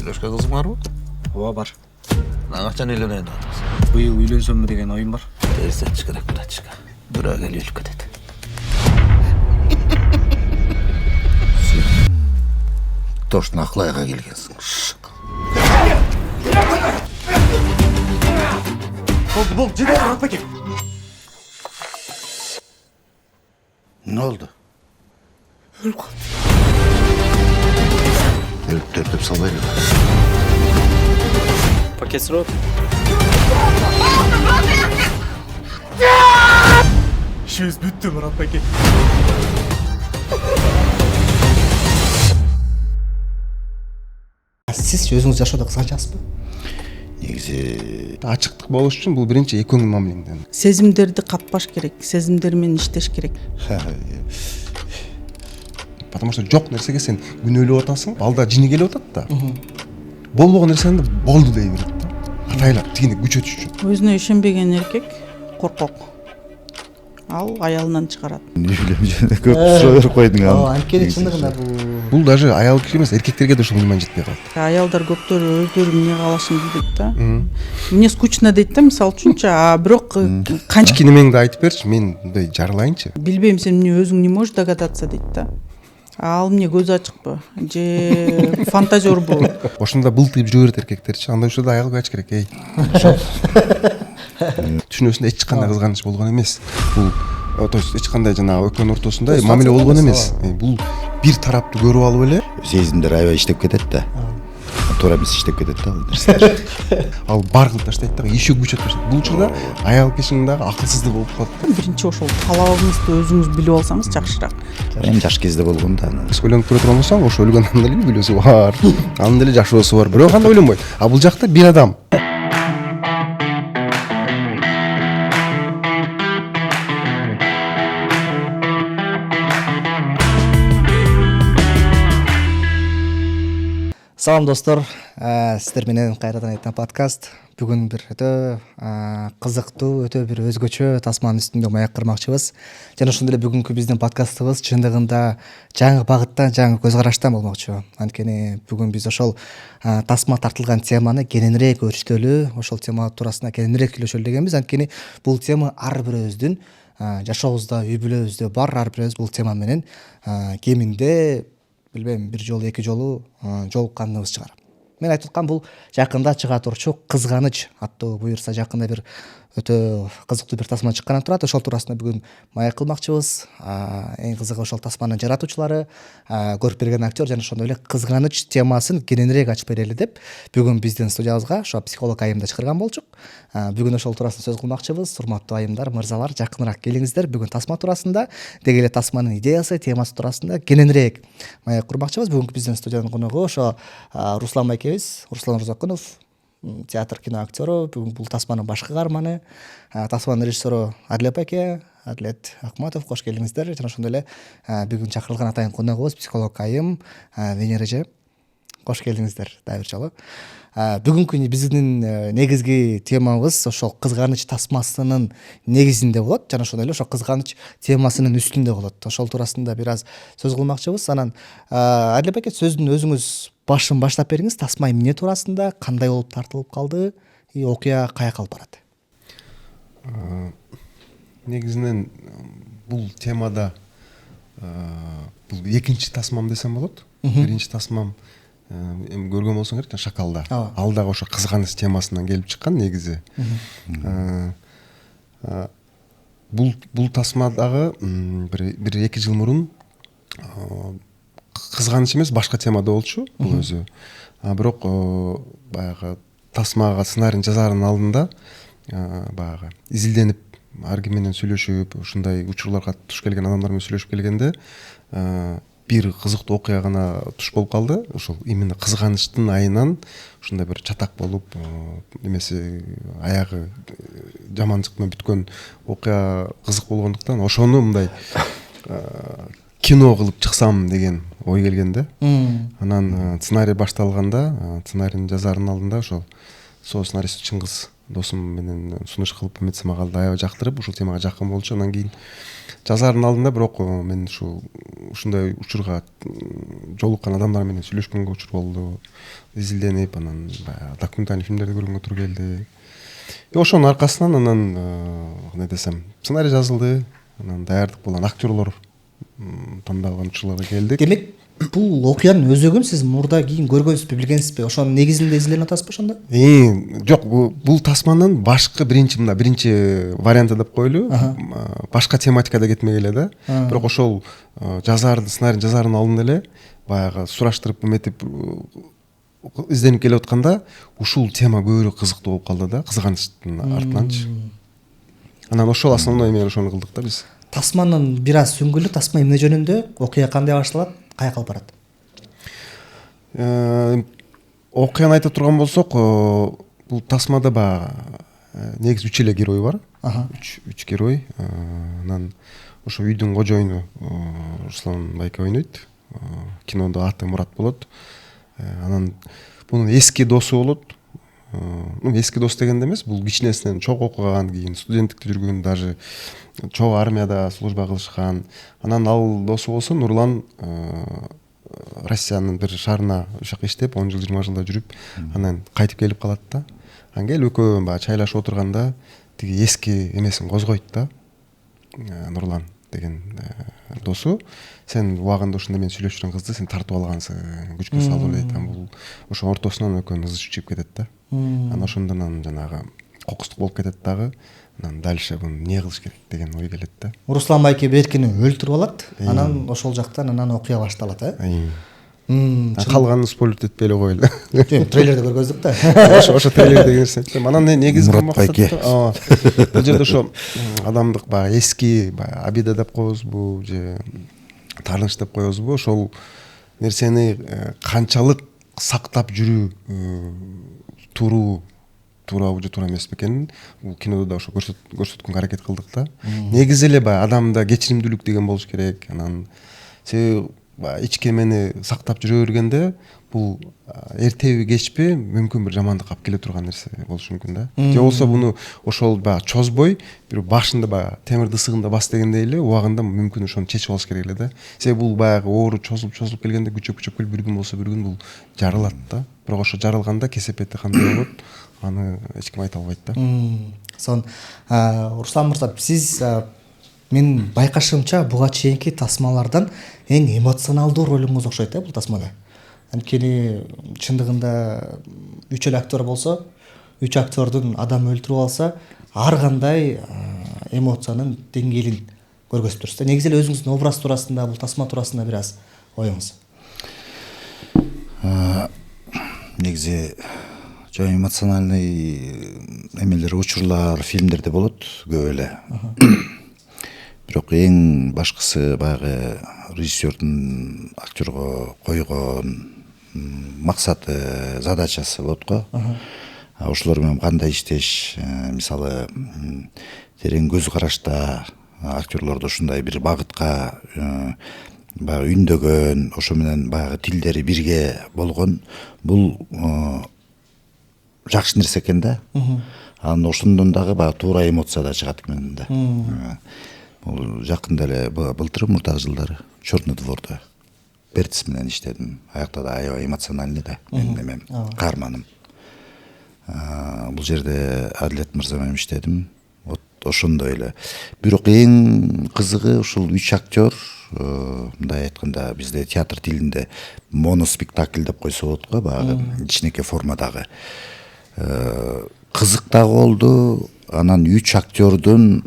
Башка кызың барбы? Ооба бар. Качан үйлөнөйүн деп атасың? Быйыл үйлөнсөмбү деген оюм бар. Перестетиш керек, братчика. Бирөө келип өлүп кетет. Точно Аклайга келгенсиң. Болду, жеде Мурат беке. Ne oldu? Өлүп калды. Ölüp törtüp salmayla. Пакет сұрап. İşimiz бүттү, Мурат беке. Сиз өзүңүз жашоодо кызганчаксызбы? Негизи ачыктык болуш үчүн бул биринчи экөөңдүн мамилеңден. Сезимдерди каппаш керек, сезимдер менен иштеш керек. Потому что жок нерсеге сен күнөөлөп атасың, алда жини келип атат да. Болбогон нерсени болду дей берет да. Катайлап тигине күчөтүш үчүн. Өзүнө ишенбеген эркек коркок. Ал аялынан чыгарат. ne bileyim көп суроо берип койдуң аны. Анткени чындыгында Бул даже аял киши эмес, эркектерге да ушул внимание жетпей калат. Аялдар көптөрү өздөрү эмне каалашын билбейт да. Мне скучно дейт да, мисалы үчүнчү, а бирок канча Ички немеңди айтып берчи, мен мындай жарылайынчы. билбейм, сен эмне өзүң не можешь догадаться дейт да. Ал эмне көзү ачыкпы же фантазербу? Ошондо былтыйып жүрө берет эркектерчи. Андай учурда аял кыяч керек, эй. Түшүнөсүң, эч кандай кызганыч болгон эмес. Бул то есть эч кандай жанагы экөөнүн ортосунда мамиле болгон эмес. Бул бир тараптуу көрүп алып эле, Сезимдер аябай иштеп кетет да. Туура эмес иштеп кетет да бул нерселер. ал бар кылып таштайт да, еще күчөтүп таштайт. Бул учурда аял кишинин дагы акылсыздыгы болуп калат. Биринчи ошол талабыңызды өзүңүз билип алсаңыз жакшыраак. Эми жаш кезде болгон да. Ойлонуп көрө турган болсоң, ошо өлгөн адамдын деле күлөөсү бар. Анын деле жашоосу бар. Бирок анда ойлонбойт. А бул жакта бир адам. Салам достор, сиздер менен кайрадан айттым подкаст. Бүгүн бир өтө кызыктуу, өтө бир өзгөчө тасманын үстүндө маяк кырмакчыбыз. Жана ошондой эле бүгүнкү биздин подкастыбыз чындыгында жаңы багыттан, жаңы көз караштан болмокчу. Анткени бүгүн биз ошол тасма тартылган теманы кененирээк өрчтөлүү, ошол тема туурасында кененирээк сүйлөшөлү дегенбиз. Анткени бул тема ар бирөөбүздүн жашообузда, үй бүлөбүздө бар, ар бирөөбүз бул тема менен кеминде билбейм, бир жолу, эки жолу жолукканыбыз чыгар. Мен айтып аткан бул жакында чыга турчу Кызганыч аттуу, буюрса жакында бир өтө кызыктуу бир тасма чыккандан турат. Ошол туурасында бүгүн маек кылмакчыбыз. Эң кызыгы ошол тасманын жаратуучулары, көрүп берген актер жана ошондой эле Кызганыч темасын кененирээк ачып берели деп бүгүн биздин студиябызга ошо психолог айымды чакырган болчук. Бүгүн ошол туурасында сөз кылмакчыбыз. Урматтуу айымдар, мырзалар, жакыныраак келиңиздер. Бүгүн тасма туурасында, деги эле тасманын идеясы, темасы туурасында кененирээк маек курмакчыбыз. Бүгүнкү биздин студиянын коногу ошо Руслан байкебиз, Руслан Рузакунов, театр кино актеру, бүгүн бул тасманын башкы каарманы, тасманын режиссеру Адилет байке, Адилет Акматов, кош келиңиздер. Жана ошондой эле бүгүн чакырылган атайын коногубуз психолог айым Венера эже. Кош келиңиздер дагы бир жолу. Бүгүнкү биздин негизги темабыз ошол Кызганыч тасмасынын негизинде болот, жана ошондой эле ошол Кызганыч темасынын үстүндө болот. Ошол туурасында бир аз сөз кылмакчыбыз. Анан Адилет байке, сөздүн өзүңүз башын баштап бериңиз. Тасма эмне туурасында, кандай болуп тартылып калды, окуя каяка алып барат? Негизинен бул темада бул экинчи тасмам десем болот. Биринчи тасмам эми көргөн болсоңер Шакалда. Ал дагы ошо кызганыч темасынан келип чыккан негизи. Бул тасма дагы бир 2 жыл мурун кызганыч эмес, башка темада болчу бул өзү. Бирок баягы тасмага сценарийни жазаардын алдында баягы изилденип, ар ким менен сүйлөшүп, ушундай учурларга туш келген адамдар менен сүйлөшүп келгенде бир кызыктуу окуя гана туш болуп калды. Ошол именно кызганычтын айынан ушундай бир чатак болуп, немеси аягы жаманчылык менен бүткөн окуя кызык болгондуктан ошону мындай кино кылып чыксам деген ой келген да. Анан сценарий башталганда, сценарийни жазаардын алдында ошол со сценарист Чыңгыз досум менен сунуш кылып эметсем ага аябай жактырып ушул темага жакын болчу. Анан кийин жазаардын алдында бирок мен ушундай учурга жолуккан адамдар менен сүйлөшкөнгө учур болду. Изилденип анан баягы документальный фильмдерди көргөнгө туура келди. Ошонун аркасынан анан кандай десем сценарий жазылды. Анан даярдык болон актерлор тандалган учурларга келдик. Демек бул окуянын өзөгүн сиз мурда кийин көргөнсүзбү, билгенсизби? Ошонун негизинде изилденип атасызбы ошондо? Жок, бул тасманын башкы биринчи варианты деп коелу. Башка тематикада кетмек эле да. Бирок ошол сценарийди жазаардын алдында эле баягы сураштырып эметип изденип келип атканда ушул тема көбүрөөк кызыктуу болуп калды да, кызганычтын артынанчы. Анан ошол основной эмне ошону кылдык да биз. Тасманын бир аз сүңгүлү, тасма эмне жөнүндө, окуя кандай башталат, каяка алып барат? Окуяны айта турган болсок, бул тасмада баягы негизи 3 эле герой бар. 3 герой. Анан ошо үйдүн кожоюну Руслан байке ойнойт. Кинодо аты Мурат болот. Анан бунун эски досу болот. Эски дос дегенде эмес, бул кичинесинен чогуу окуган, кийин студенттикте жүргөн, даже чогуу армияда служба кылышкан. Анан ал досу болсо Нурлан Россиянын бир шаарына ушак иштеп 10 жыл 20 жылда жүрүп, анан кайтып келип калат да. Анан келип экөө баягы чайлашып отурганда тиги эски эмесин козгойт да. Нурлан деген досу, сен убагында ушундай мен сүйлөшүп жүргөн кызды сен тартып алгансың, күчкө салып дейт. Бул ошо ортосунан экөөнүн ызы чүчүп кетет да. Анан ошондон жанагы кокустук болуп кетет дагы. Анан дальше буну эмне кылыш керек деген ой келет да. Руслан байке беркини өлтүрүп алат, анан ошол жактан анан окуя башталат, Калганын спойлер этпей эле коелу. Трейлерде көргөздүк да. Ошо трейлер деген нерсе айтпайм. Анан негизги максат бул жерде ошо адамдык баягы эски обида деп коебузбу же тааныш деп коебузбу, ошол нерсени канчалык сактап жүрүү туурабы же туура эмеспи экенин бул кинодо да ошо көрсөткөнгө аракет кылдык да. Негизи эле баягы адамда кечиримдүүлүк деген болуш керек. Анан себеби ички эмени сактап жүрө бергенде бул эртеби кечпи мүмкүн бир жамандыкка алып келе турган нерсе болушу мүмкүн да. Же болбосо буну ошол баягы чозбой бир башында баягы темир дысыгында бас дегендей эле убагында мүмкүн ошону чечип алыш керек эле да. Себеби бул баягы оору чозулуп келгенде күчөп келип бир күн болсо бир күн бул жарылат да. Бирок ошо жарылганда кесепети кандай болот, аны эч ким айта албайт да. Руслан мырза, сиз мен байкашымча буга чейинки тасмалардан эң эмоционалдуу ролуңуз окшойт бул тасмада. Анткени чындыгында 3 эле актер болсо, 3 актердун адам өлтүрүп алса, ар кандай эмоциянын деңгээлин көргөзүп турсуз. Негизи эле өзүңүздүн образ туурасында, бул тасма туурасында бир аз оюңуз. Негизи эмоциональный эмелер, учурлар фильмдерде болот көп эле. Бирок эң башкысы баягы режиссердун актерго койгон максаты, задачасы болот го. Ошолор менен кандай иштеш, мисалы терең көз карашта актерлорду ушундай бир багытка баягы үндөгөн, ошо менен баягы тилдери бирге болгон, бул жакшы нерсе экен да. Анан ошондон дагы баягы туура эмоция да чыгат экен да. Бул жакында эле былтыр мурдагы жылдары Черный двордо Бертис менен иштедим. Аякта да аябай эмоциональный да менин эмем, каарманым. Бул жерде Адилет мырза менен иштедим. Вот ошондой эле. Бирок эң кызыгы ушул 3 актер, мындай айтканда бизде театр тилинде моноспектакль деп койсо болот го, баягы кичинекей формадагы. Кызык да болду. Анан 3 актердун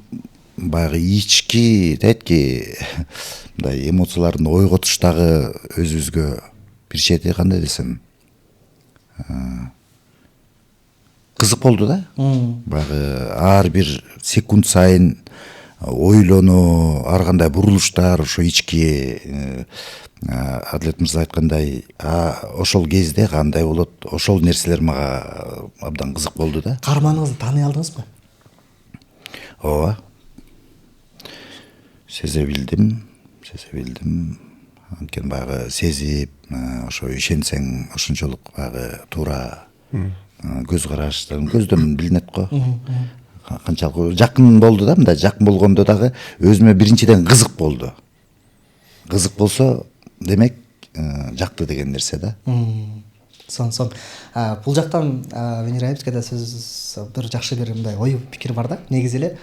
баягы ички дайтки мындай эмоцияларын ойготуштагы өзүбүзгө бир чети кандай десем кызык болду да. Баягы ар бир секунд сайын ойлонуу, ар кандай бурулуштар, ошо ички Адилет мырза айткандай, ошол кезде кандай болот, ошол нерселер мага абдан кызык болду да. Каарманыңызды тааный алдыңызбы? Ооба. Сезе билдим. Анткени баягы сезип, ошо ишенсең ошончолук баягы туура көз караштан көздөн билинет го. Канчалык жакын болду да, мындай жакын болгондо дагы өзүмө биринчиден кызык болду. Кызык болсо, демек жакты деген нерсе да. Сон. Бул жактан Венера Айымскада сөз бир жакшы бир мындай ой пикир бар да. Негизи эле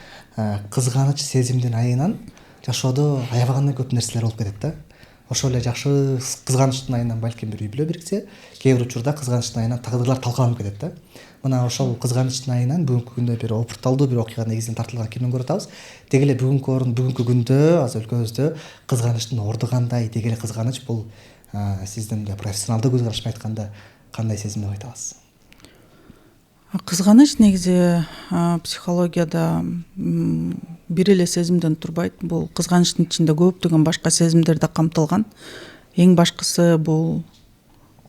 кызганыч сезимдин айынан жашоодо аябагандан көп нерселер болуп кетет да. Ошол эле жакшы кызганычтын айынан балким бир үй бүлө бириксе, кээ бир учурда кызганычтын айынан тагдырлар талкаланып кетет да. Мына ошол кызганычтын айынан бүгүнкү күндө бир опурталдуу бир окуяга негизинен тартылган кино көрүп атабыз. Деги эле бүгүнкү күндө азыр өлкөбүздө кызганычтын орду кандай, деги эле кызганыч бул сиздин профессионалдуу көз караш менен айтканда кандай сезим деп айта аласыз? Кызганыч негизи психологияда бир эле сезимден турбайт. Бул кызганычтын ичинде көптөгөн башка сезимдер да камтылган. Эң башкысы бул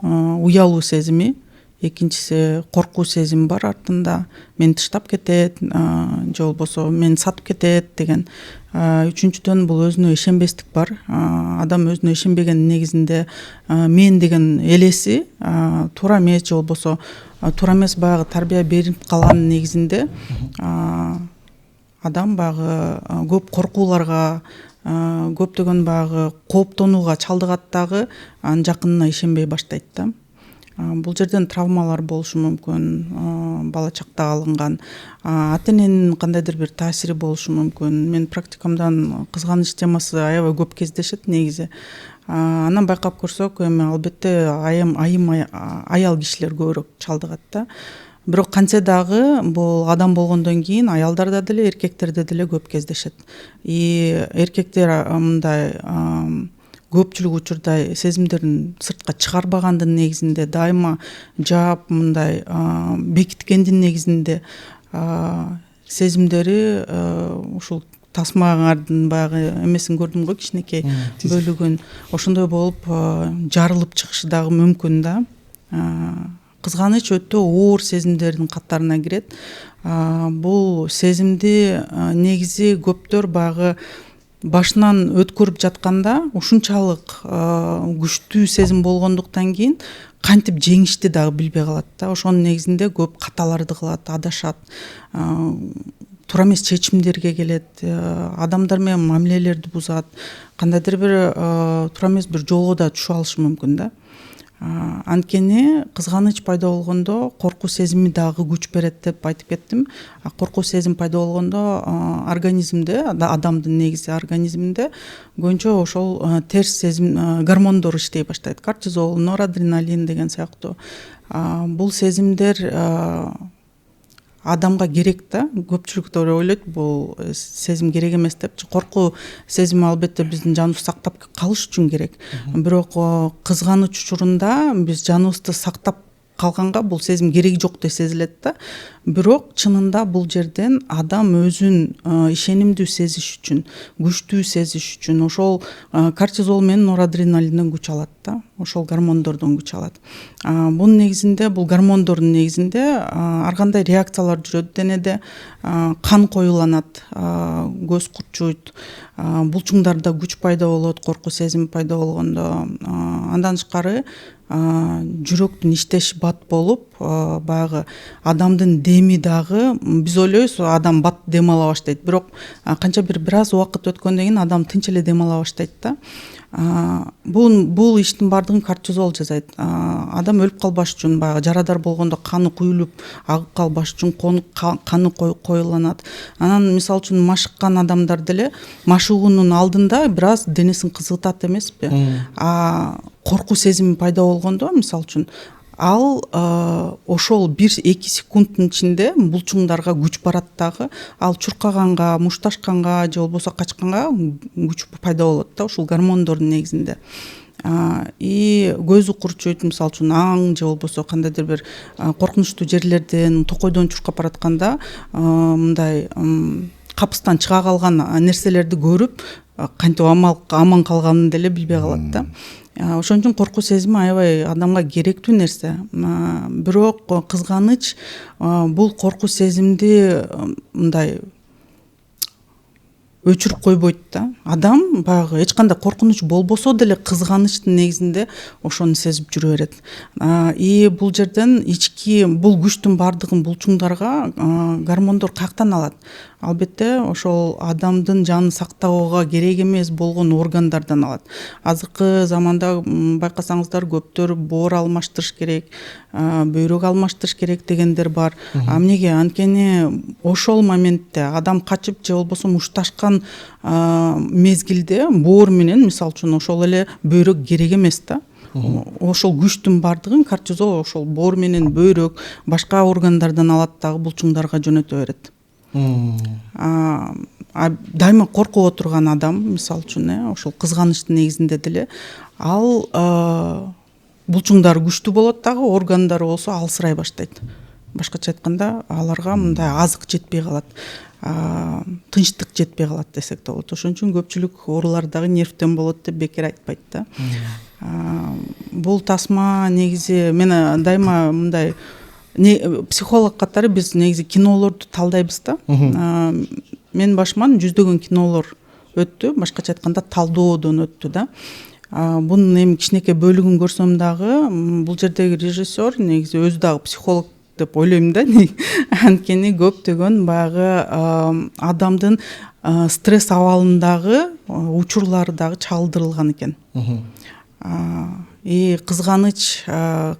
уялуу сезими, экинчиси коркуу сезими бар артында. Мени тыштап кетет, же болбосо мени сатып кетет деген. Үчүнчүдөн бул өзүнө ишенбестик бар. Адам өзүнө ишенбеген негизинде мен деген элеси туура эмес, же болбосо туура эмес баягы тарбия берип калган негизинде адам баягы көп коркууларга, көптөгөн баягы кооптонууга чалдыгат дагы анын жакынына ишенбей баштайт да. Бул жерден травмалар болушу мүмкүн, бала чакта алынган, ата-эненин кандайдыр бир таасири болушу мүмкүн. Мен практикамдан кызганыч темасы аябай көп кездешет негизи. Анан байкап көрсөк, эми албетте аял кишилер көбүрөөк чалдыгат да. Бирок кантсе дагы бул адам болгондон кийин аялдарда деле, эркектерде деле көп кездешет. Эркектер мындай көпчүлүк учурда сезимдерин сыртка чыгарбагандын негизинде, дайыма жаап мындай бекиткендин негизинде сезимдери ушул тасмаңардын баягы эмесин көрдүм го, кичинекей бөлүгүн ошондой болуп жарылып чыгышы дагы мүмкүн да. Кызганыч өтө оор сезимдердин катарына кирет. Бул сезимди негизи көптөр баягы башынан өткөрүп жатканда ушунчалык күчтүү сезим болгондуктан кийин кантип жеңишти дагы билбей калат да. Ошонун негизинде көп каталарды кылат, адашат, туура эмес чечимдерге келет, адамдар менен мамилелерди бузат, кандайдыр бир туура эмес бир жолго да түшүп алышы мүмкүн да. Анткени кызганыч пайда болгондо коркуу сезими дагы күч берет деп айтып кеттим. Коркуу сезим пайда болгондо организмде, адамдын негизи организминде көбүнчө ошол терс сезим гормондор иштей баштайт. Кортизол, норадреналин деген сыяктуу. Бул сезимдер адамга керек да. Көпчүлүктөр ойлойт бул сезим керек эмес деп. Коркуу сезими албетте биздин жаныбызды сактап калыш үчүн керек. Бирок кызганыч учурунда биз жаныбызды сактап калганга бул сезим кереги жок деп сезилет да. Бирок чынында бул жерден адам өзүн ишенимдүү сезиш үчүн, күчтүү сезиш үчүн ошол кортизол менен норадреналинден күч алат да. Ошол гормондордон күч алат. Бунун негизинде, бул гормондордун негизинде ар кандай реакциялар жүрөт денеде. Кан коюланат, көз курчуйт, булчуңдарда күч пайда болот, коркуу сезими пайда болгондо. Андан тышкары жүрөктүн иштеши бат болуп, баягы адамдын деми дагы, биз ойлойбуз адам бат дем ала баштайт, бирок канча бир аз убакыт өткөндөн кийин адам тынч эле дем ала баштайт да. Бул иштин бардыгын кортизол жасайт. Адам өлүп калбаш үчүн, баягы жарадар болгондо каны куюлуп агып калбаш үчүн каны коюланат. Анан мисалы үчүн машыккан адамдар деле машыгуунун алдында бир аз денесин кызытат эмеспи? Коркуу сезими пайда болгондо, мисалы үчүн, ал ошол 1-2 секундтун ичинде булчуңдарга күч барат дагы, ал чуркаганга, мушташканга же болбосо качканга күч пайда болот да, ушул гормондордун негизинде. Көзү курчуйт, мисалы үчүн аң же болбосо кандайдыр бир коркунучтуу жерлерден, токойдон чуркап баратканда мындай капыстан чыга калган нерселерди көрүп, кантип аман калганын деле билбей калат да. Ошон үчүн коркуу сезими аябай адамга керектүү нерсе. Бирок кызганыч бул коркуу сезимди мындай өчүрүп койбойт да. Адам баягы эч кандай коркунуч болбосо деле кызганычтын негизинде ошону сезип жүрө берет. И бул жерден ички бул күчтүн баардыгын булчуңдарга гормондор каяктан алат? Албетте ошол адамдын жанын сактоого керек эмес болгон органдардан алат. Азыркы заманда байкасаңыздар көптөр боор алмаштырыш керек, бөйрөк алмаштырыш керек дегендер бар. Эмнеге? Анткени ошол моментте адам качып же болбосо мушташкан мезгилде боор менен мисалы үчүн ошол эле бөйрөк керек эмес да. Ошол күчтүн баардыгын кортизол ошол боор менен бөйрөк, башка органдардан алат дагы булчуңдарга жөнөтө берет. Дайыма коркуп отурган адам, мисалы үчүн, ошол кызганычтын негизинде деле ал булчуңдары күчтүү болот дагы, органдары болсо алсырай баштайт. Башкача айтканда, аларга мындай азык жетпей калат, тынчтык жетпей калат десек да болот. Ошон үчүн көпчүлүк оорулар дагы нервтен болот деп бекер айтпайт да. Бул тасма негизи мен дайыма мындай психолог катары биз негизи кинолорду талдайбыз да. Мен башыман жүздөгөн кинолор өттү, башкача айтканда талдоодон өттү да. Бунун эми кичинекей бөлүгүн көрсөм дагы, бул жердеги режиссер негизи өзү дагы психолог деп ойлойм да. Анткени көптөгөн баягы адамдын стресс абалындагы учурлары дагы чалдырылган экен. И кызганыч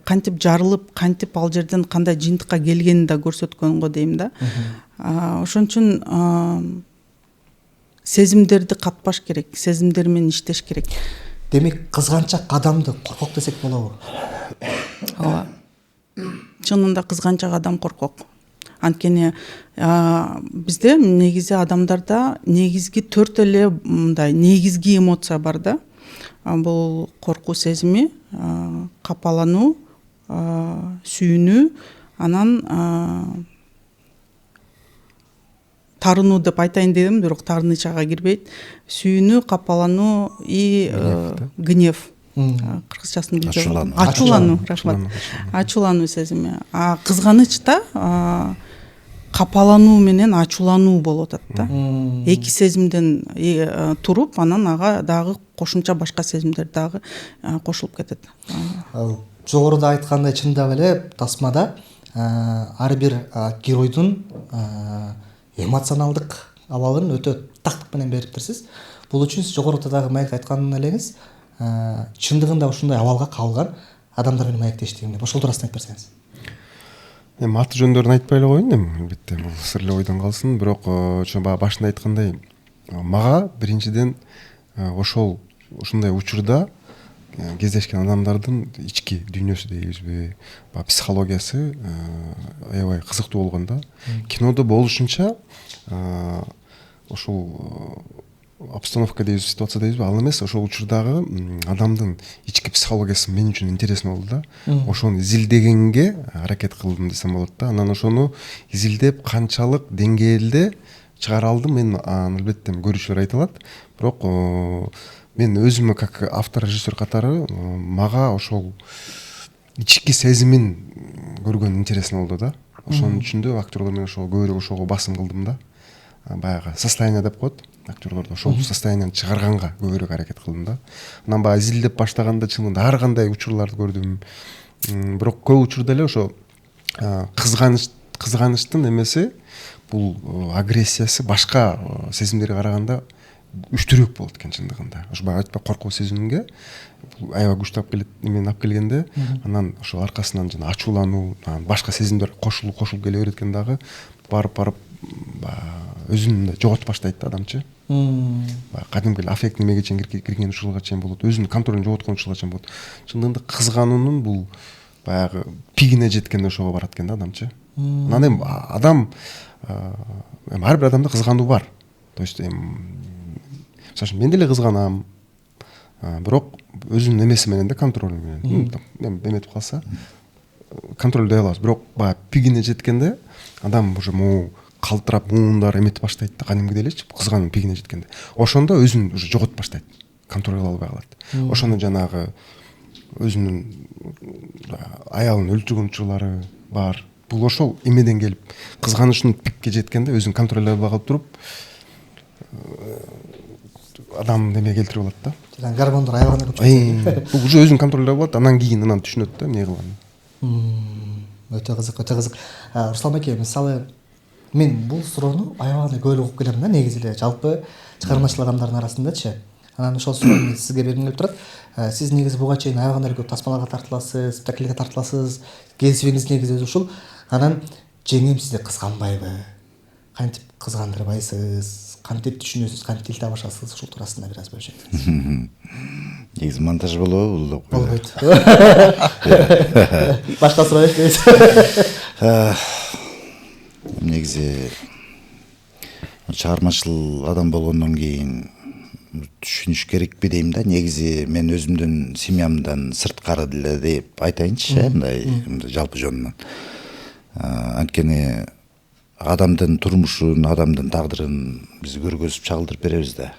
кантип жарылып, кантип ал жерден кандай жыйынтыкка келгенин да көрсөткөнгө дейм да. Ошон үчүн сезимдерди катпаш керек, сезимдер менен иштеш керек. Демек, кызганчак адамды коркок десек болобу? Ооба. Чынында кызганчак адам коркок. Анткени бизде негизи адамдарда негизги 4 эле мындай негизги эмоция бар да. Бул коркуу сезими, капалануу, сүйүнүү, анан тарынуу деп айтайын дедим, бирок тарыныч ага кирбейт. Сүйүнүү, капалануу и гнев. Кыргызчасын билбейм. Ачуулануу, рахмат. Ачуулануу сезими. Кызганычта капалануу менен ачуулануу болуп атат да. Эки сезимден туруп, анан ага дагы кошумча башка сезимдер дагы кошулуп кетет. Жогоруда айткандай, чындап эле тасмада ар бир геройдун эмоционалдык абалын өтө тактык менен бериптирсиз. Бул үчүн сиз жогоруда дагы маек айткан элеңиз, чындыгында ушундай абалга кабылган адамдар менен маектештигиңди ошол туурасында айтып берсеңиз. Эми аты жөндөрүн айтпай эле коеюн, эми албетте бул сыр эле ойдон калсын, бирок башында айткандай, мага биринчиден ушундай учурда кездешкен адамдардын ички дүйнөсү дейбизби, психологиясы аябай кызыктуу болгон да. Кинодо болушунча ошол обстановка дейбиз, ситуация дейбизби, ал эмес, ошол учурдагы адамдын ички психологиясы мен үчүн интересно болду да. Ошону изилдегенге аракет кылдым десем болот да. Анан ошону изилдеп канчалык деңгээлде чыгара алдым, мен албетте көрүүчүлөр айта алат. Бирок мен өзүмө как автор, режиссер катары мага ошол ички сезимин көргөн интересно болду да. Ошонун үчүндө актерлор менен көбүрөөк ошого басым кылдым да. Баягы состояние деп коет актерлорду, ошол состояниени чыгарганга көбүрөөк аракет кылдым да. Анан баягы изилдеп баштаганда чынында ар кандай учурларды көрдүм. Бирок көп учурда эле ошо кызганычтын эмеси, бул агрессиясы башка сезимдерге караганда күчтүүрөөк болот экен чындыгында. Ошо баягы айтпай коркуу сезимге аябай күчтүү алып келет, эмени алып келгенде, анан ошол аркасынан жана ачуулануу, башка сезимдер кошулуп келе берет экен дагы, барып өзүн мындай жоготуп баштайт да адамчы. Кадимки аффект немеге чейин кирген учурга чейин болот, өзүнүн контролун жоготкон учурга чейин болот. Чындыгында кызгануунун бул баягы пигине жеткенде ошого барат экен да адамчы. Анан эми адам ар бир адамда кызгануу бар. То есть мисалы мен деле кызганам, бирок өзүнүн эмеси менен да, контроль менен. Эметип калса контролдой алабыз, бирок баягы пигине жеткенде адам уже калтырап, муундар эметип баштайт да, кадимкидей элечи, кызгануу пигине жеткенде. Ошондо өзүн уже жоготуп баштайт, контроль албай калат. Ошондо жанагы өзүнүн аялын өлтүргөн учурлары бар. Бул ошол эмеден келип, кызганычын пикке жеткенде өзүн контролдой албай калып туруп, адам неме келтирип алат да. Жаңағы гормондор аябаган көп. Бул уже өзүн контролдоп алат, анан кийин анан түшүнөт да эмне кылганын. Өтө кызык, өтө кызык. Руслан аке, мисалы мен бул суроону аябаган көп угуп келем да, негизи эле жалпы чыгармачыл адамдардын арасындачы. Анан ошол суроону сизге бергим келип турат. Сиз негизи буга чейин аябаган эле көп тасмаларга тартыласыз, спектакльге тартыласыз. Кесибиңиз негизи өзү ушул. Анан жеңем сизди кызганбайбы? Кантип кызгандырбайсыз? Кантип түшүнөсүз? Кантип тил табышасыз? Ушул туурасында бир аз бөлүшөңүз. Негизи монтаж болобу бул деп койду. Болбойт. Башка суроо эчпейт. Негизи чыгармачыл адам болгондон кийин түшүнүш керекпи дейм да. Негизи мен өзүмдүн семьямдан сырткары деле деп айтайынчы, мындай жалпы жонунан. Анткени адамдын турмушун, адамдын тагдырын биз көргөзүп чагылдырып беребиз да.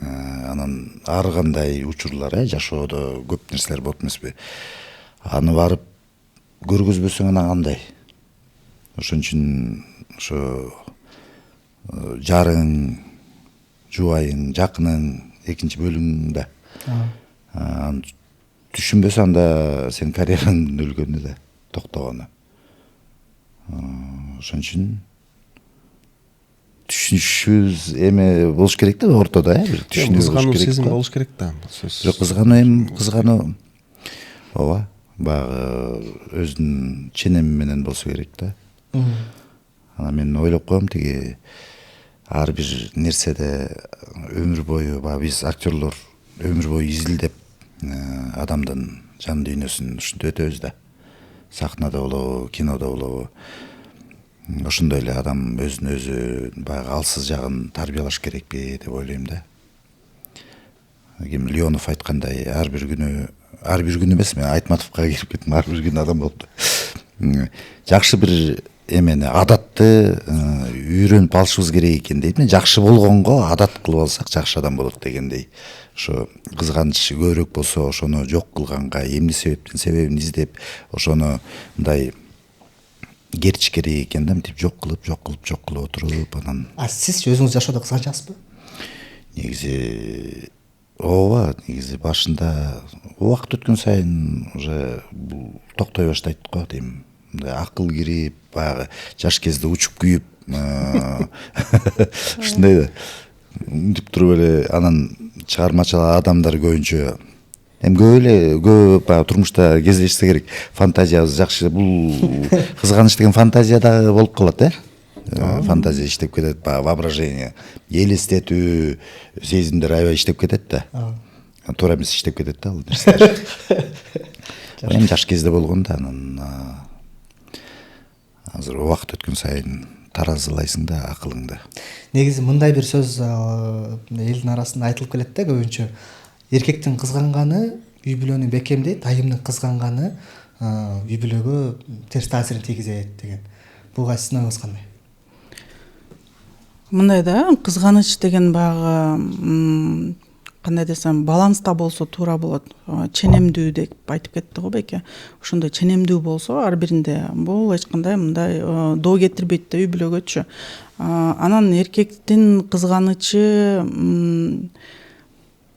Анан ар кандай учурлар, жашоодо көп нерселер болот эмеспи? Аны барып көргөзбөсөң анан кандай? Ошон үчүн ошо жарың, жубайың, жакының экинчи бөлүгүндө түшүнбөсө анда сенин карьераңдын өлгөнү да, токтогону. Ошон үчүн түшүнүшүбүз эме болуш керек да, ортодо, бир түшүнүү кызгануу сезим болуш керек да, сөзсүз. Бирок кызгануу ооба, баягы өзүнүн ченеми менен болсо керек да. Анан мен ойлоп коем, тиги ар бир нерседе өмүр бою, баягы биз актерлор өмүр бою изилдеп адамдын жан дүйнөсүн ушинтип өтөбүз да. Сахнада болобу, кинодо болобу. Ошондой эле адам өзүн өзү баягы алсыз жагын тарбиялаш керекпи деп ойлойм да. Ким Леонов айткандай, ар бир күнү эмес, мен Айтматовго кирип кеттим, ар бир күнү адам болуп. Жакшы бир эмени, адатты үйрөнүп алышыбыз керек экен дейт. Мен жакшы болгонго адат кылып алсак жакшы адам болот дегендей. Ошо кызганыч көбүрөөк болсо, ошону жок кылганга, эмне себептин себебин издеп, ошону мындай керчиш керек экен да, мынтип жок кылып отуруп анан. Сиз өзүңүз жашоодо кызганчаксызбы? Негизи ооба, негизи башында убакыт өткөн сайын уже токтой баштайт го дейм. Акыл кирип, баягы жаш кезде учуп күйүп, ушундай да. Мынтип туруп эле анан чыгармачыл адамдар көбүнчө көп баягы турмушта кездешсе керек. Фантазиябыз жакшы. Бул кызганыч деген фантазия дагы болуп калат, фантазия иштеп кетет, баягы воображение, элестетүү, сезимдер аябай иштеп кетет да. Туура эмес иштеп кетет да бул нерселер. Эми жаш кезде болгон да, анан азыр убакыт өткөн сайын таразылайсың да акылыңды. Негизи мындай бир сөз элдин арасында айтылып келет да көбүнчө. Эркектин кызганганы үй бүлөнү бекемдейт, айымдын кызганганы үй бүлөгө терс таасирин тийгизет деген. Буга сиздин оюңуз кандай? Мындай да, кызганыч деген баягы кандай десем, баланста болсо туура болот. Ченемдүү деп айтып кетти го Беке. Ошондой ченемдүү болсо ар биринде бул эч кандай мындай доо кетирбейт да үй бүлөгөчү. Анан эркектин кызганычы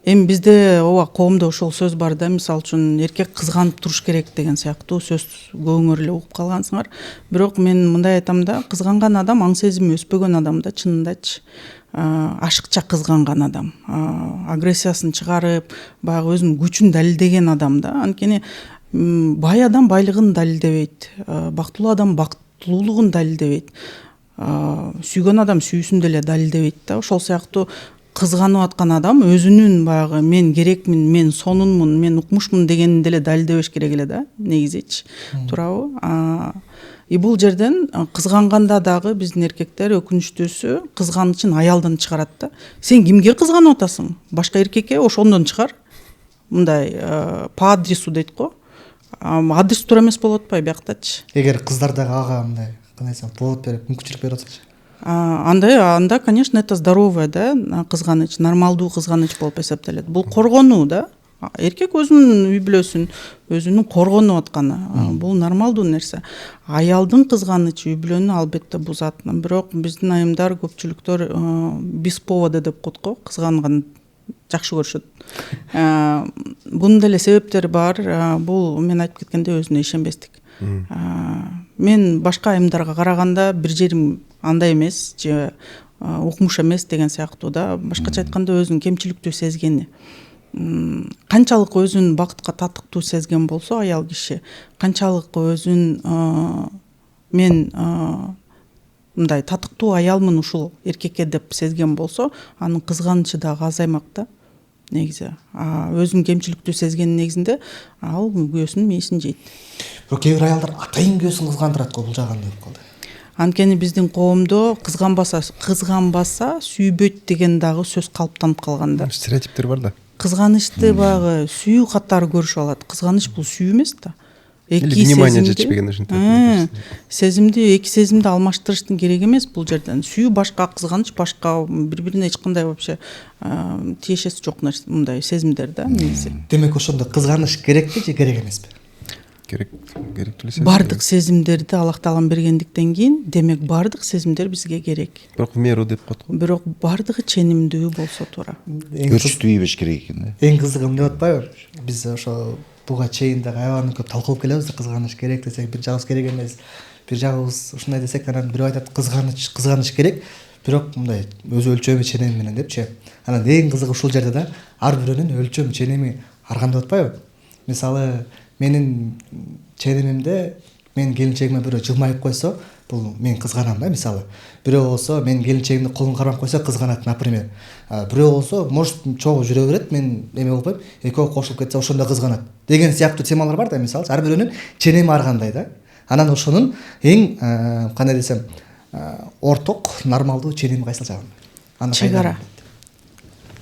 эми бизде ооба коомдо ошол сөз бар да, мисалы үчүн эркек кызганып туруш керек деген сыяктуу сөз көбүңөр эле угуп калгансыңар. Бирок мен мындай айтам да, кызганган адам аң сезими өспөгөн адам да, чынындачы. Ашыкча кызганган адам, агрессиясын чыгарып, баягы өзүнүн күчүн далилдеген адам да. Анткени бай адам байлыгын далилдебейт, бактылуу адам бактылуулугун далилдебейт, сүйгөн адам сүйүүсүн деле далилдебейт да. Ошол сыяктуу кызганып аткан адам өзүнүн баягы мен керекмин, мен сонунмун, мен укмушмун дегенин деле далилдебеш керек эле да, негизичи. Туурабы? И бул жерден кызганганда дагы биздин эркектер өкүнүчтүүсү кызганычын аялдан чыгарат да. Сен кимге кызганып атасың? Башка эркекке ошондон чыгар. Мындай по адресу дейт го. Адрес туура эмес болуп атпайбы бияктачы? Эгер кыздар дагы ага мындай кандай десем, повод берип, мүмкүнчүлүк берип атсачы? Анда, конечно, это здоровая, да, кызганыч, нормалдуу кызганыч болуп эсептелет. Бул коргонуу да. эркек өзүнүн үй бүлөсүн өзүнүн коргонуп атканы бул нормалдуу нерсе. Аялдын кызганычы үй бүлөнү албетте бузат. Бирок биздин айымдар көпчүлүктөр без повода деп коет го, кызганган жакшы көрүшөт. Бунун деле себептери бар. Бул мен айтып кеткендей өзүнө ишенбестик. Мен башка айымдарга караганда бир жерим андай эмес же укмуш эмес деген сыяктуу да. Башкача айтканда өзүн кемчиликтүү сезгени. Канчалык өзүн бакытка татыктуу сезген болсо аял киши, канчалык өзүн мен мындай татыктуу аялмын ушул эркекке деп сезген болсо, анын кызганычы дагы азаймак да. Негизи өзүн кемчиликтүү сезгенин негизинде ал күйөөсүнүн мээсин жейт. Бирок кээ бир аялдар атайын күйөөсүн кызгандырат го, бул жагы кандай болуп калды? Анткени биздин коомдо кызганбаса сүйбөйт деген дагы сөз калыптанып калган да. Стереотиптер бар да. Кызганычты баягы сүйүү катары көрүшүп алат. Кызганыч бул сүйүү эмес да. Или внимание жетишпеген ушинтип. Эки сезимди алмаштырыштын кереги эмес бул жерден. Сүйүү башка, кызганыч башка, бири-бирине эч кандай вообще тиешеси жок нерсе, мындай сезимдер да негизи. Демек ошондо кызганыч керекпи же керек эмеспи? Керектүү эле. Бардык сезимдерди Аллах Таалам бергендиктен кийин, демек бардык сезимдер бизге керек. Бирок в меру деп коет го. Бирок бардыгы ченимдүү болсо туура. Көрчүтүү ийбеш керек экен да. Эң кызыгы эмне болуп атпайбы? Биз ошо буга чейин дагы аябай көп талкуулап келебиз. Кызганыч керек десек, бир жагыбыз керек эмес. Бир жагыбыз ушундай десек, анан бирөө айтат кызганыч керек, бирок мындай өз өлчөмү ченеми менен депчи. Анан эң кызыгы ушул жерде да ар бирөөнүн өлчөм ченеми ар кандай болуп атпайбы? Мисалы, менин ченемимде менин келинчегиме бирөө жылмайып койсо, бул мен кызганам да, мисалы. Бирөө болсо менин келинчегимди колун кармап койсо кызганат, например. Бирөө болсо, может, чогуу жүрө берет, мен эме болбойм, экөө кошулуп кетсе ошондо кызганат. Деген сыяктуу темалар бар да, мисалы, ар бирөөнүн ченеми ар кандай да. Анан ошонун эң кандай десем, орток, нормалдуу ченеми кайсыл жагында? Чек ара.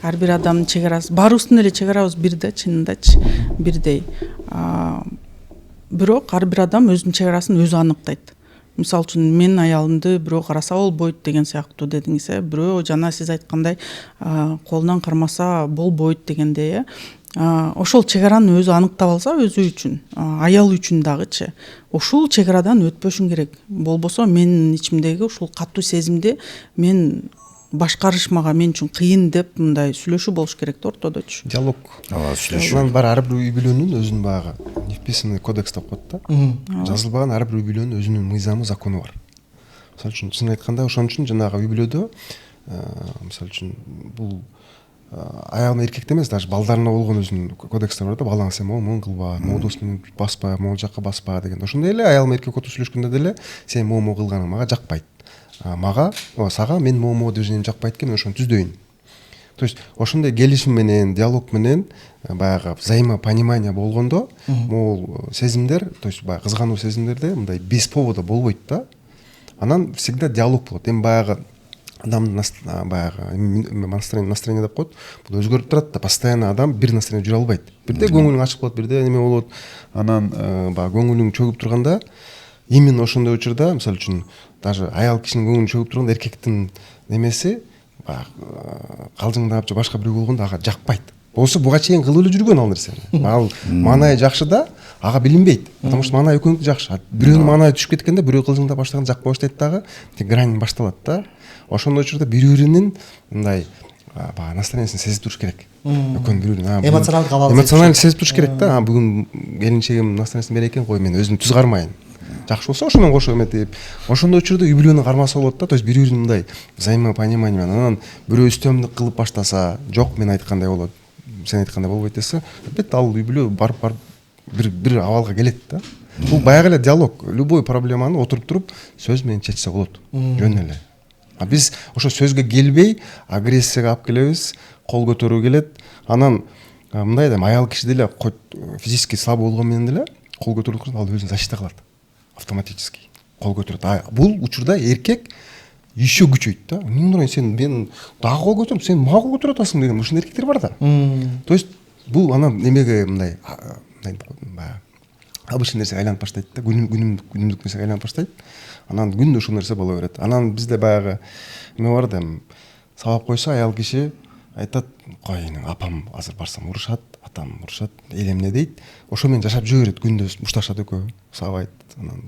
Ар бир адамдын чек арасы, баарыбыздын эле чек арабыз бир да, чынындачы, бирдей. Бирок ар бир адам өзүнүн чек арасын өзү аныктайт. Мисалы үчүн менин аялымды бирөө караса болбойт деген сыяктуу дедиңиз, бирөө жана сиз айткандай колунан кармаса болбойт дегендей, ошол чек араны өзү аныктап алса өзү үчүн, аял үчүн дагычы, ушул чек арадан өтпөшүң керек. Болбосо менин ичимдеги ушул катуу сезимди мен башкарышмага мен үчүн кыйын деп мындай сүйлөшүү болуш керек да ортодочу. Диалог. Сүйлөшүү. Анан бар ар бир үй бүлөнүн өзүнүн баягы невписанный кодекс деп коет да. Жазылбаган ар бир үй бүлөнүн өзүнүн мыйзамы, закону бар. Мисалы үчүн чын айтканда ошон үчүн жанагы үй бүлөдө мисалы үчүн бул аял менен эркекте эмес, даже балдарына болгон өзүнүн кодекстер бар да. Балаң сен могу кылба, могу дос менен баспа, могу жакка баспа деген. Ошондой эле аял менен эркек отуруп сүйлөшкөндө деле сен могу кылганың мага жакпайт. Сага мен могу движением жакпайт экен, ошону түздөйүн. То есть ошондой келишим менен, диалог менен баягы взаимопонимание болгондо могул сезимдер, то есть баягы кызгануу сезимдерде мындай без повода болбойт да. Анан всегда диалог болот. Эми баягы адамдын баягы настроение деп коет. Бул өзгөрүп турат да. Постоянно адам бир настроение жүрө албайт. Бирде көңүлүң ачык болот, бирде неме болот. Анан баягы көңүлүң чөгүп турганда именно ошондой учурда, мисалы үчүн, даже аял кишинин көңүлү чөгүп турганда эркектин немеси калжыңдап же башка бирөө болгондо ага жакпайт. Болсо буга чейин кылып эле жүргөн ал нерсени. Ал маанайы жакшы да, ага билинбейт. Потому что маанайы экөөнүкү жакшы. Бирөөнүн маанайы түшүп кеткенде бирөө кылжыңдап баштаган жакпай баштайт дагы, грань башталат да. Ошондой учурда бири-биринин мындай баягы настроениесин сезип туруш керек. Экөөнүн бири-бирин эмоционалдык абал эмоционалдык сезип туруш керек да. Бүгүн келинчегим настроениесин берет экен, кой мен өзүмдү түз кармайын. Жакшы болсо ошону кошо эметип, ошондой учурда үй бүлөнү кармаса болот да. То есть бири-бирин мындай взаимопонимание менен. Анан бирөө үстөмдүк кылып баштаса, жок мен айткандай болот, сен айткандай болбойт десе, албетте ал үй бүлө барып бир абалга келет да. Бул баягы эле диалог. Любой проблеманы отуруп туруп сөз менен чечсе болот. Жөн эле. А биз ошо сөзгө келбей, агрессияга алып келебиз, кол көтөрүү келет. Анан мындай да аял киши деле физически слабый болгон менен деле кол көтөрүп ал өзүн защита кылат. Автоматически кол көтөрөт. Бул учурда эркек еще күчөйт да. Эмне сен мен дагы кол көтөрөм, сен мага кол көтөрүп атасың деген ушундай эркектер бар да. То есть бул анан немеге мындай обычный нерсеге айланып баштайт да. Күнүмдүк нерсеге айланып баштайт. Анан күндө ушул нерсе боло берет. Анан бизде баягы эме бар да, сабап койсо аял киши айтат, кой апам азыр барсам урушат, атам урушат, элемне дейт. Ошо менен жашап жүрө берет, күндөз мушташат экөө сабайт. Анан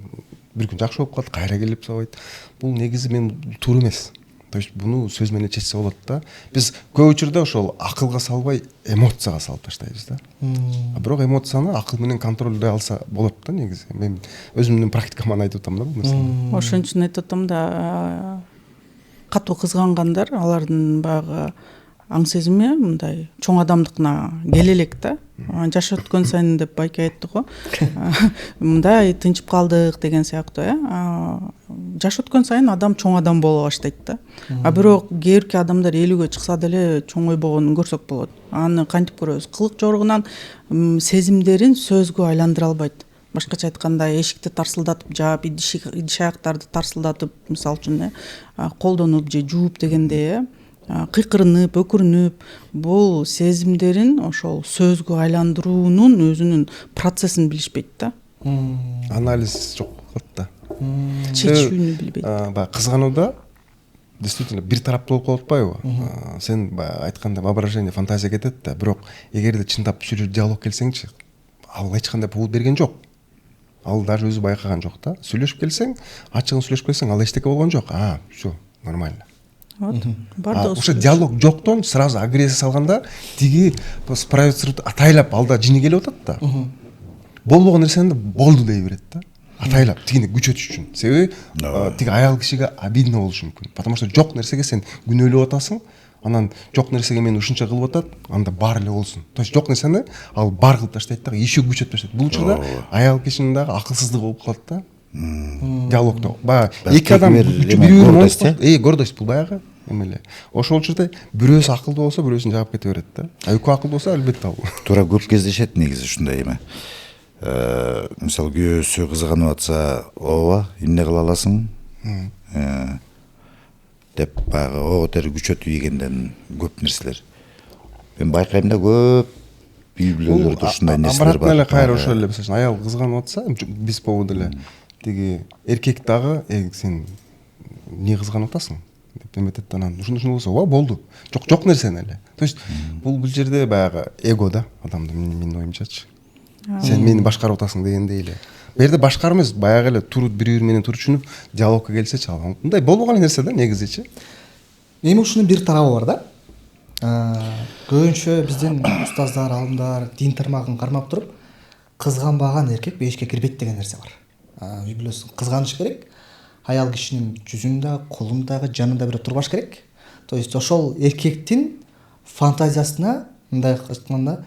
бир күн жакшы болуп калат, кайра келип сабайт. Бул негизи мен туура эмес. То есть буну сөз менен чечсе болот да. Биз көп учурда ошол акылга салбай эмоцияга салып таштайбыз да. Бирок эмоцияны акыл менен контролдой алса болот да негизи. Мен өзүмдүн практикаман айтып атам да бул нерсени. Ошон үчүн айтып атам да, катуу кызгангандар алардын баягы аң сезими мындай чоң адамдыкына келе элек да. Жаш өткөн сайын деп байке айтты го. Мындай тынчып калдык деген сыяктуу. Жаш өткөн сайын адам чоң адам боло баштайт да. Бирок кээ бирки адамдар 50-ге чыкса деле чоң ой болгонун көрсөк болот. Аны кантип көрөбүз? Кылык жоругунан сезимдерин сөзгө айландыра албайт. Башкача айтканда эшикти тарсылдатып жаап, идиш аяктарды тарсылдатып, мисалы үчүн колдонуп же жууп дегенде кыйкырынып, өкүрүнүп, бул сезимдерин ошол сөзгө айландыруунун өзүнүн процессин билишпейт да. Анализ жок болот да. Чечүүнү билбейт. Баягы кызганууда действительно бир тараптуу болуп калып атпайбы? Сен баягы айтканда воображение, фантазия кетет да, бирок эгерде чындап сүйлөшүп диалог келсеңчи, ал эч кандай повод берген жок. Ал даже өзү байкаган жок да. Сүйлөшүп келсең, ачыгын сүйлөшүп келсең, ал эчтеке болгон жок. Всё, нормально. Вот. Бардыгы Ошо диалог жоктон сразу агрессия салганда тиги спровоцировать атайлап алда жини келип атат да. Болбогон нерсени болду дей берет да. Атайлап тигини күчөтүш үчүн. Себеби тиги аял кишиге обидно болушу мүмкүн. Потому что жок нерсеге сен күнөөлөп атасың, анан жок нерсеге мени ушунча кылып атат, анда бар эле болсун. То есть жок нерсени ал бар кылып таштайт да, еще күчөтүп таштайт. Бул учурда аял кишинин дагы акылсыздыгы болуп калат да. Диалогдо баягы эки адам гордость бул баягы эмеле. Ошол учурда бирөөсү акылдуу болсо, бирөөсүн жаап кете берет да. Экөө акылдуу болсо албетте ал. Туура көп кездешет негизи ушундай эме. Мисалы күйөөсү кызганып атса, ооба, эмне кыла аласың? Деп баягы ого тери күчөтүп ийгенден көп нерселер. Мен байкайм да көп үй бүлөлөрдө ушундай нерселер бар. Обратно эле кайра ошол эле, мисалы аял кызганып атса, биз поводу эле тиги эркек дагы сен эмне кызганып атасың деп эметет да, анан ушундай болсо, ооба болду. Жок нерсени эле. То есть бул жерде баягы эго да, адамдын менин оюмчачы. Сен мени башкарып атасың дегендей эле. Бу жерде башкаруу эмес, баягы эле бири менен турушунуп диалогко келсечи, ал мындай болбогон нерсе да негизичи. Эми ушунун бир тарабы бар да. Көбүнчө биздин устаздар, алымдар дин тармагын кармап туруп, кызганбаган эркек бейишке кирбейт деген нерсе бар. Үй бүлөсүн кызганыш керек. Аял кишинин жүзүндө, колундагы, жанында бирөө турбаш керек. То есть ошол эркектин фантазиясына мындай айтканда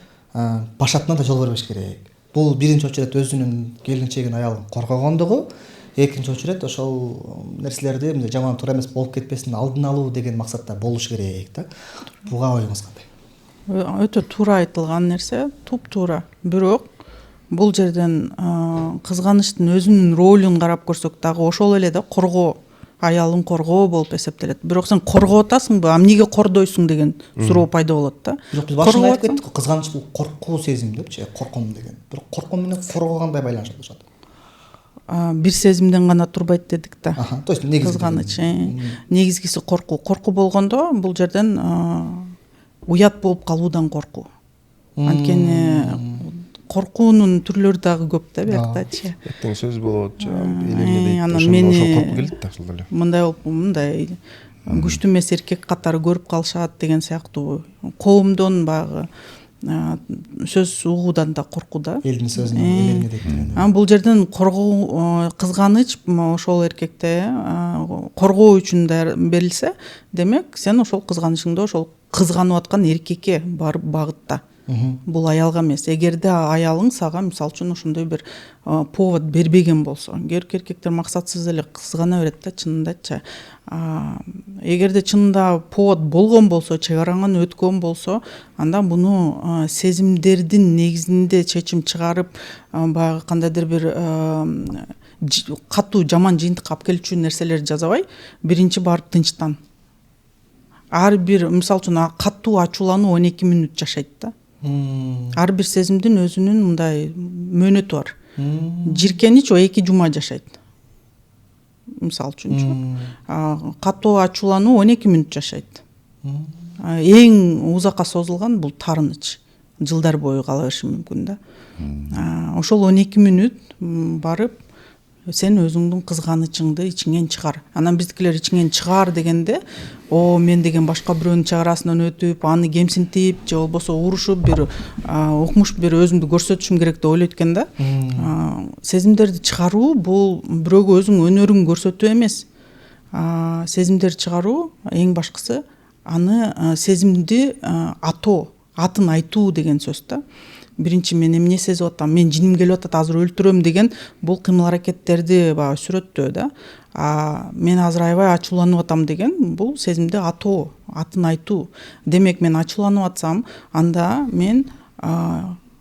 башатына да жол бербеш керек. Бул биринчи очурет өзүнүн келинчегин, аялын коргогондугу, экинчи очурет ошол нерселерди мындай жаман туура эмес болуп кетпесин алдын алуу деген максатта болуш керек да. Буга оюңуз кандай? Өтө туура айтылган нерсе, туп-туура. Бирок бул жерден кызганычтын өзүнүн ролун карап көрсөк дагы ошол эле да, коргоо, аялын коргоо болуп эсептелет. Бирок сен коргоп атасыңбы, эмнеге кордойсуң деген суроо пайда болот да. Бирок биз башында айтып кеттик го, кызганыч бул коркуу сезим депчи, корком деген. Бирок корком менен коргоо кандай байланышат? Бир сезимден гана турбайт дедик да. То есть негизги кызганыч, негизгиси коркуу. Коркуу болгондо бул жерден уят болуп калуудан коркуу. Анткени коркуунун түрлөрү дагы көп да бияктачы. Эртең сөз болот, элемне дейт. Ошол коркуу келет да ошол эле. Мындай болуп, мындай күчтүү эмес эркек катары көрүп калышат деген сыяктуу. Коомдон баягы сөз угуудан да коркуу да. Элдин сөзүнөн элемне дейт. Бул жерден коргоо, кызганыч ошол эркекте коргоо үчүн берилсе, демек сен ошол кызганычыңды ошол кызганып аткан эркекке барып багытта. Бул аялга эмес. Эгерде аялың сага мисалы үчүн ошондой бир повод бербеген болсо, эркектер максатсыз эле кызгана берет да, чынындачы. Эгерде чынында повод болгон болсо, чек араңан өткөн болсо, анда буну сезимдердин негизинде чечим чыгарып, баягы кандайдыр бир катуу жаман жыйынтыкка алып келчү нерселерди жасабай, биринчи барып тынчтан. Ар бир мисалы үчүн катуу ачуулануу 12 мүнөт жашайт да. Ар бир сезимдин өзүнүн мындай мөөнөтү бар. Жиркенич 2 жума жашайт. Мисалы үчүнчү. Катуу ачуулануу 12 мүнөт жашайт. Эң узакка созулган бул тарыныч. жылдар бою кала бериши мүмкүн да. Ошол 12 мүнөт барып сен өзүңдүн кызганычыңды ичиңен чыгар. Анан биздикилер ичиңен чыгар дегенде, мен деген башка бирөөнүн чыгарасынан өтүп, аны кемсинтип же болбосо урушуп бир укмуш бир өзүмдү көрсөтүшүм керек деп ойлойт экен да. Сезимдерди чыгаруу бул бирөөгө өзүң өнөрүңдү көрсөтүү эмес. Сезимдерди чыгаруу эң башкысы аны сезимди атын айтуу деген сөз да. Биринчи мен эмне сезип атам, мен жиним келип атат, азыр өлтүрөм деген бул кыймыл аракеттерди баягы сүрөттөө да. Мен азыр аябай ачууланып атам деген бул сезимди атын айтуу. Демек мен ачууланып атсам, анда мен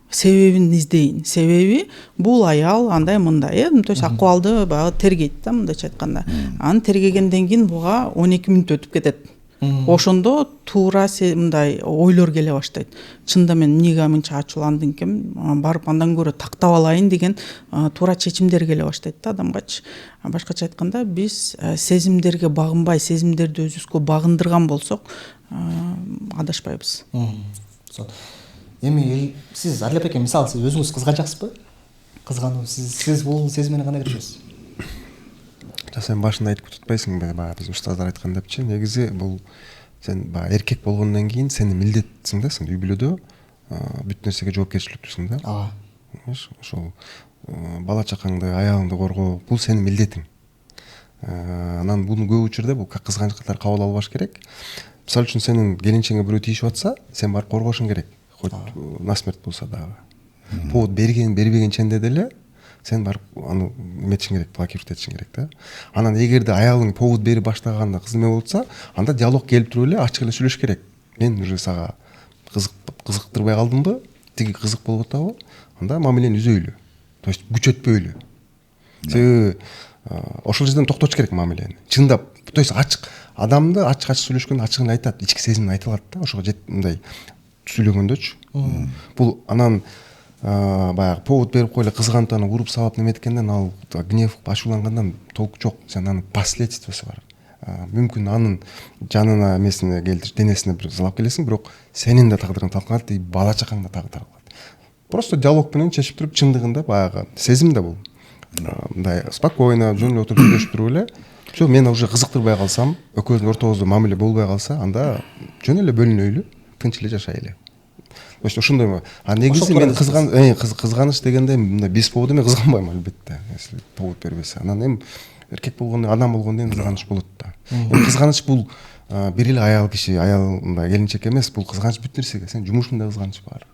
себебин издейин. Себеби бул аял андай мындай, то есть акыбалды баягы тергейт да, мындайча айтканда. Аны тергегенден кийин буга 12 мүнөт өтүп кетет. Ошондо туура мындай ойлор келе баштайт. Чында мен эмнеге мынча ачууландым экен, барып андан көрө тактап алайын деген туура чечимдер келе баштайт да адамгачы. Башкача айтканда, биз сезимдерге багынбай, сезимдерди өзүбүзгө багындырган болсок, адашпайбыз. Эми сиз Адилет эке, мисалы сиз өзүңүз кызганчаксызбы? Кызгануу сиз бул сезим менен кандай киришесиз? Сен башында айтып tutпайсыңбы, баягы биз устаздар айткан депчи, негизи бул сен баягы эркек болгондон кийин сени милдетсиң да, сен үй бүлөдө бүт нерсеге жоопкерчиликтүүсүң да. Ошол бала чакаңды, аялыңды коргоо бул сенин милдетиң. Анан буну көп учурда бул кызганычтар кабыл албаш керек. Мисалы үчүн сенин келинчеңе бирөө тийишип атса, сен барып коргошуң керек. Хоть насмерть болсо дагы. Повод бербеген ченде деле сен барып аны эметишиң керек, блокировать этишиң керек да. Анан эгерде аялың повод берип баштаганда кыз эме болса, анда диалог келип туруп эле ачык эле сүйлөш керек. Мен уже сага кызыктырбай калдымбы, тиги кызык болуп атабы? Анда мамилени үзөйлү. То есть күчөтпөйлү. Себеби ошол жерден токтотуш керек мамилени. Чындап, то есть ачык адамды ачык сүйлөшкөндө ачыгын айтат, ички сезимин айта алат да, ошого мындай сүйлөгөндөчү. Бул анан баягы повод берип коеле кызганып аны уруп сабап неметкенден, ал гнев ачуулангандан толк жок. Сен анын последствиясы бар. Мүмкүн анын жанына эмесине келтир, денесине бир залап келесиң, бирок сенин да тагдырың талканат, бала чакаң да тагдыры калат. Просто диалог менен чечип туруп, чындыгында баягы сезим да бул. Мындай спокойно, жөн эле отуруп сүйлөшүп туруп эле, всё, мен уже кызыктырбай калсам, экөөбүздүн ортобузда мамиле болбой калса, анда жөн эле бөлүнөйлү, тынч эле жашайлы. То есть ошондой. Негизи мен кызганыч дегенде мындай без повода мен кызганбайм албетте, если повод бербесе. Анан эми эркек болгондо, адам болгондо кызганыч болот да. Кызганыч бул бир эле аял киши, аял мындай келинчек эмес, бул кызганыч бүт нерсеге. Сен жумушуңда кызганыч бар.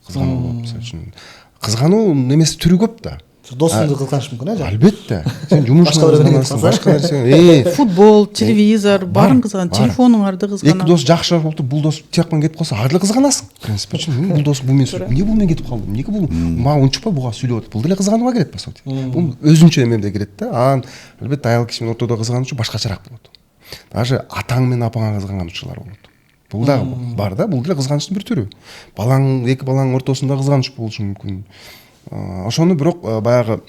Кызгануу болот, мисалы үчүн. Кызгануу эмес түрү көп да. Досуңду кызганыш мүмкүн, Албетте. Сен жумушуңда кызганасың, башка нерсе. Футбол, телевизор, барын кызган, телефонуңарды кызганасың. Эки дос жакшы болуп, бул дос тияктан кетип калса, ар эле кызганасың. В принципе, бул дос бул менен сүйлөп, эмне бул менен кетип калды? Эмнеге бул мага унчукпай буга сүйлөп атат? Бул деле кызганууга кирет, по сути. Бул өзүнчө эмемде кирет да. Анан албетте аял киши менен ортодо кызганычу башкачараак болот. Даже атаң менен апаңа кызганган учурлар болот. Бул да бар да, бул деле кызганычтын бир түрү. Эки балаңдын ортосунда кызганыч болушу мүмкүн. Ошону бирок баягы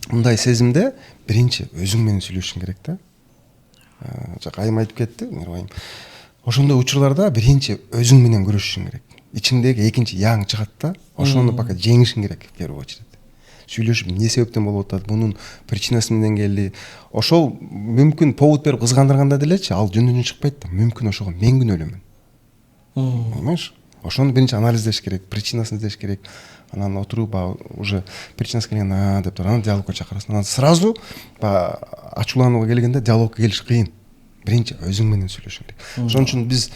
мындай сезимде биринчи өзүң менен сүйлөшүң керек да. Жак айым айтып кетти, мейрабайым. Ошондой учурларда биринчи өзүң менен күрөшүшүң керек. Ичиңдеги экинчи яң чыгат да, ошону пока жеңишиң керек в первую очередь. Сүйлөшүп, эмне себептен болуп атат, мунун причинасы эмнеден келди. Ошол мүмкүн повод берип кызгандырганда делечи, ал жөндөн чыкпайт да. Мүмкүн ошого мен күнөөлөмүн. Понимаешь? Ошону биринчи анализдеш керек, причинасын издеш керек. Анан отуруп уже причинасы келген деп туруп анан диалогко чакырасың. Анан сразу ачууланууга келгенде диалогко келиш кыйын. Биринчи өзүң менен сүйлөшүң керек. Ошон үчүн биз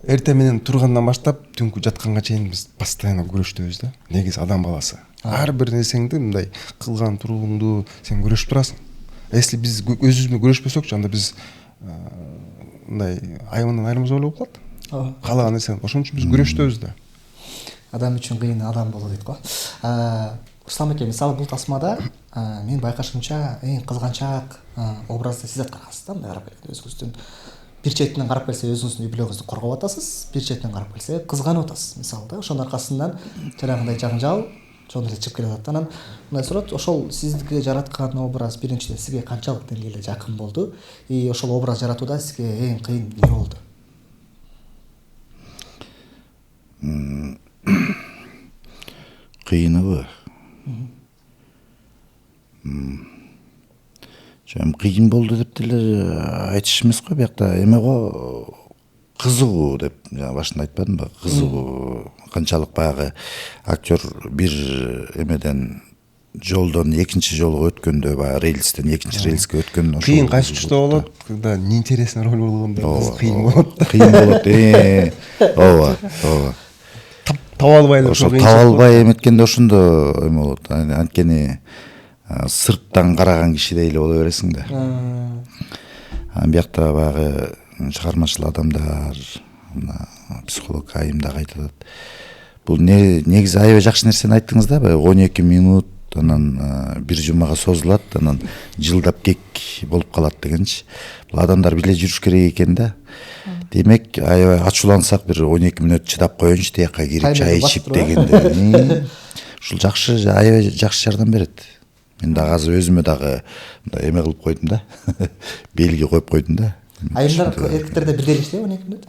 эртең менен тургандан баштап түнкү жатканга чейин биз постоянно күрөштөбүз да. Негизи адам баласы. Ар бир нерсеңди мындай кылган турууңду сен күрөшүп турасың. Если биз өзүбүз менен күрөшпөсөкчү, анда биз мындай айымынан айрылмыз болуп калат. Каалаган нерсе. Ошон үчүн биз күрөштөбүз да. Адам үчүн кыйын, адам болот дейт го. Руслан эке, мисалы бул тасмада мен байкашымча эң кызганчаак образды сиз аткарасыз да, мындай карап келгенде өзүңүздүн бир четинен карап келсе өзүңүздүн үй бүлөңүздү коргоп атасыз, бир четинен карап келсе кызганып атасыз, мисалы да. Ошонун аркасынан жанагындай жаңжал чоң эле чыгып келе атат. Анан мындай сурат, ошол сизге жараткан образ биринчиден сизге канчалык деңгээлде жакын болду? И ошол образ жаратууда сизге эң кыйын эмне болду? кыйыныбы кыйын болду деп деле айтыш эмес го, биякта эме го, кызыгуу деп башында айтпадымбы, кызыгуу канчалык баягы актер бир эмеден жолдон экинчи жолго өткөндө, баягы рельстен экинчи рельске өткөндө кыйын кайсы учурда болот, когда неинтересный роль болгондо кыйын болот. Кыйын болот. Ооба. Таба албай эле ошо таба албай эметкенде ошондо эме болот. Анткени сырттан караган кишидей эле боло бересиң да. Биякта баягы чыгармачыл адамдар, психолог Айым дагы айтат. Бул негизи аябай жакшы нерсени айттыңыз да, 12 минут, анан бир жумага созулат, анан жылдап кек болуп калат дегенчи. Бул адамдар биле жүрүш керек экен да. Демек, аябай ачуулансак бир 12 минут чыдап коеюнчу, тияка кирип чай ичип дегенде. Ушул жакшы, аябай жакшы жардам берет. Мен дагы азыр өзүмө дагы эме кылып койдум да. Белги коюп койдум да. Айымдар эркектерде бирдей эле иштейби 12 минут?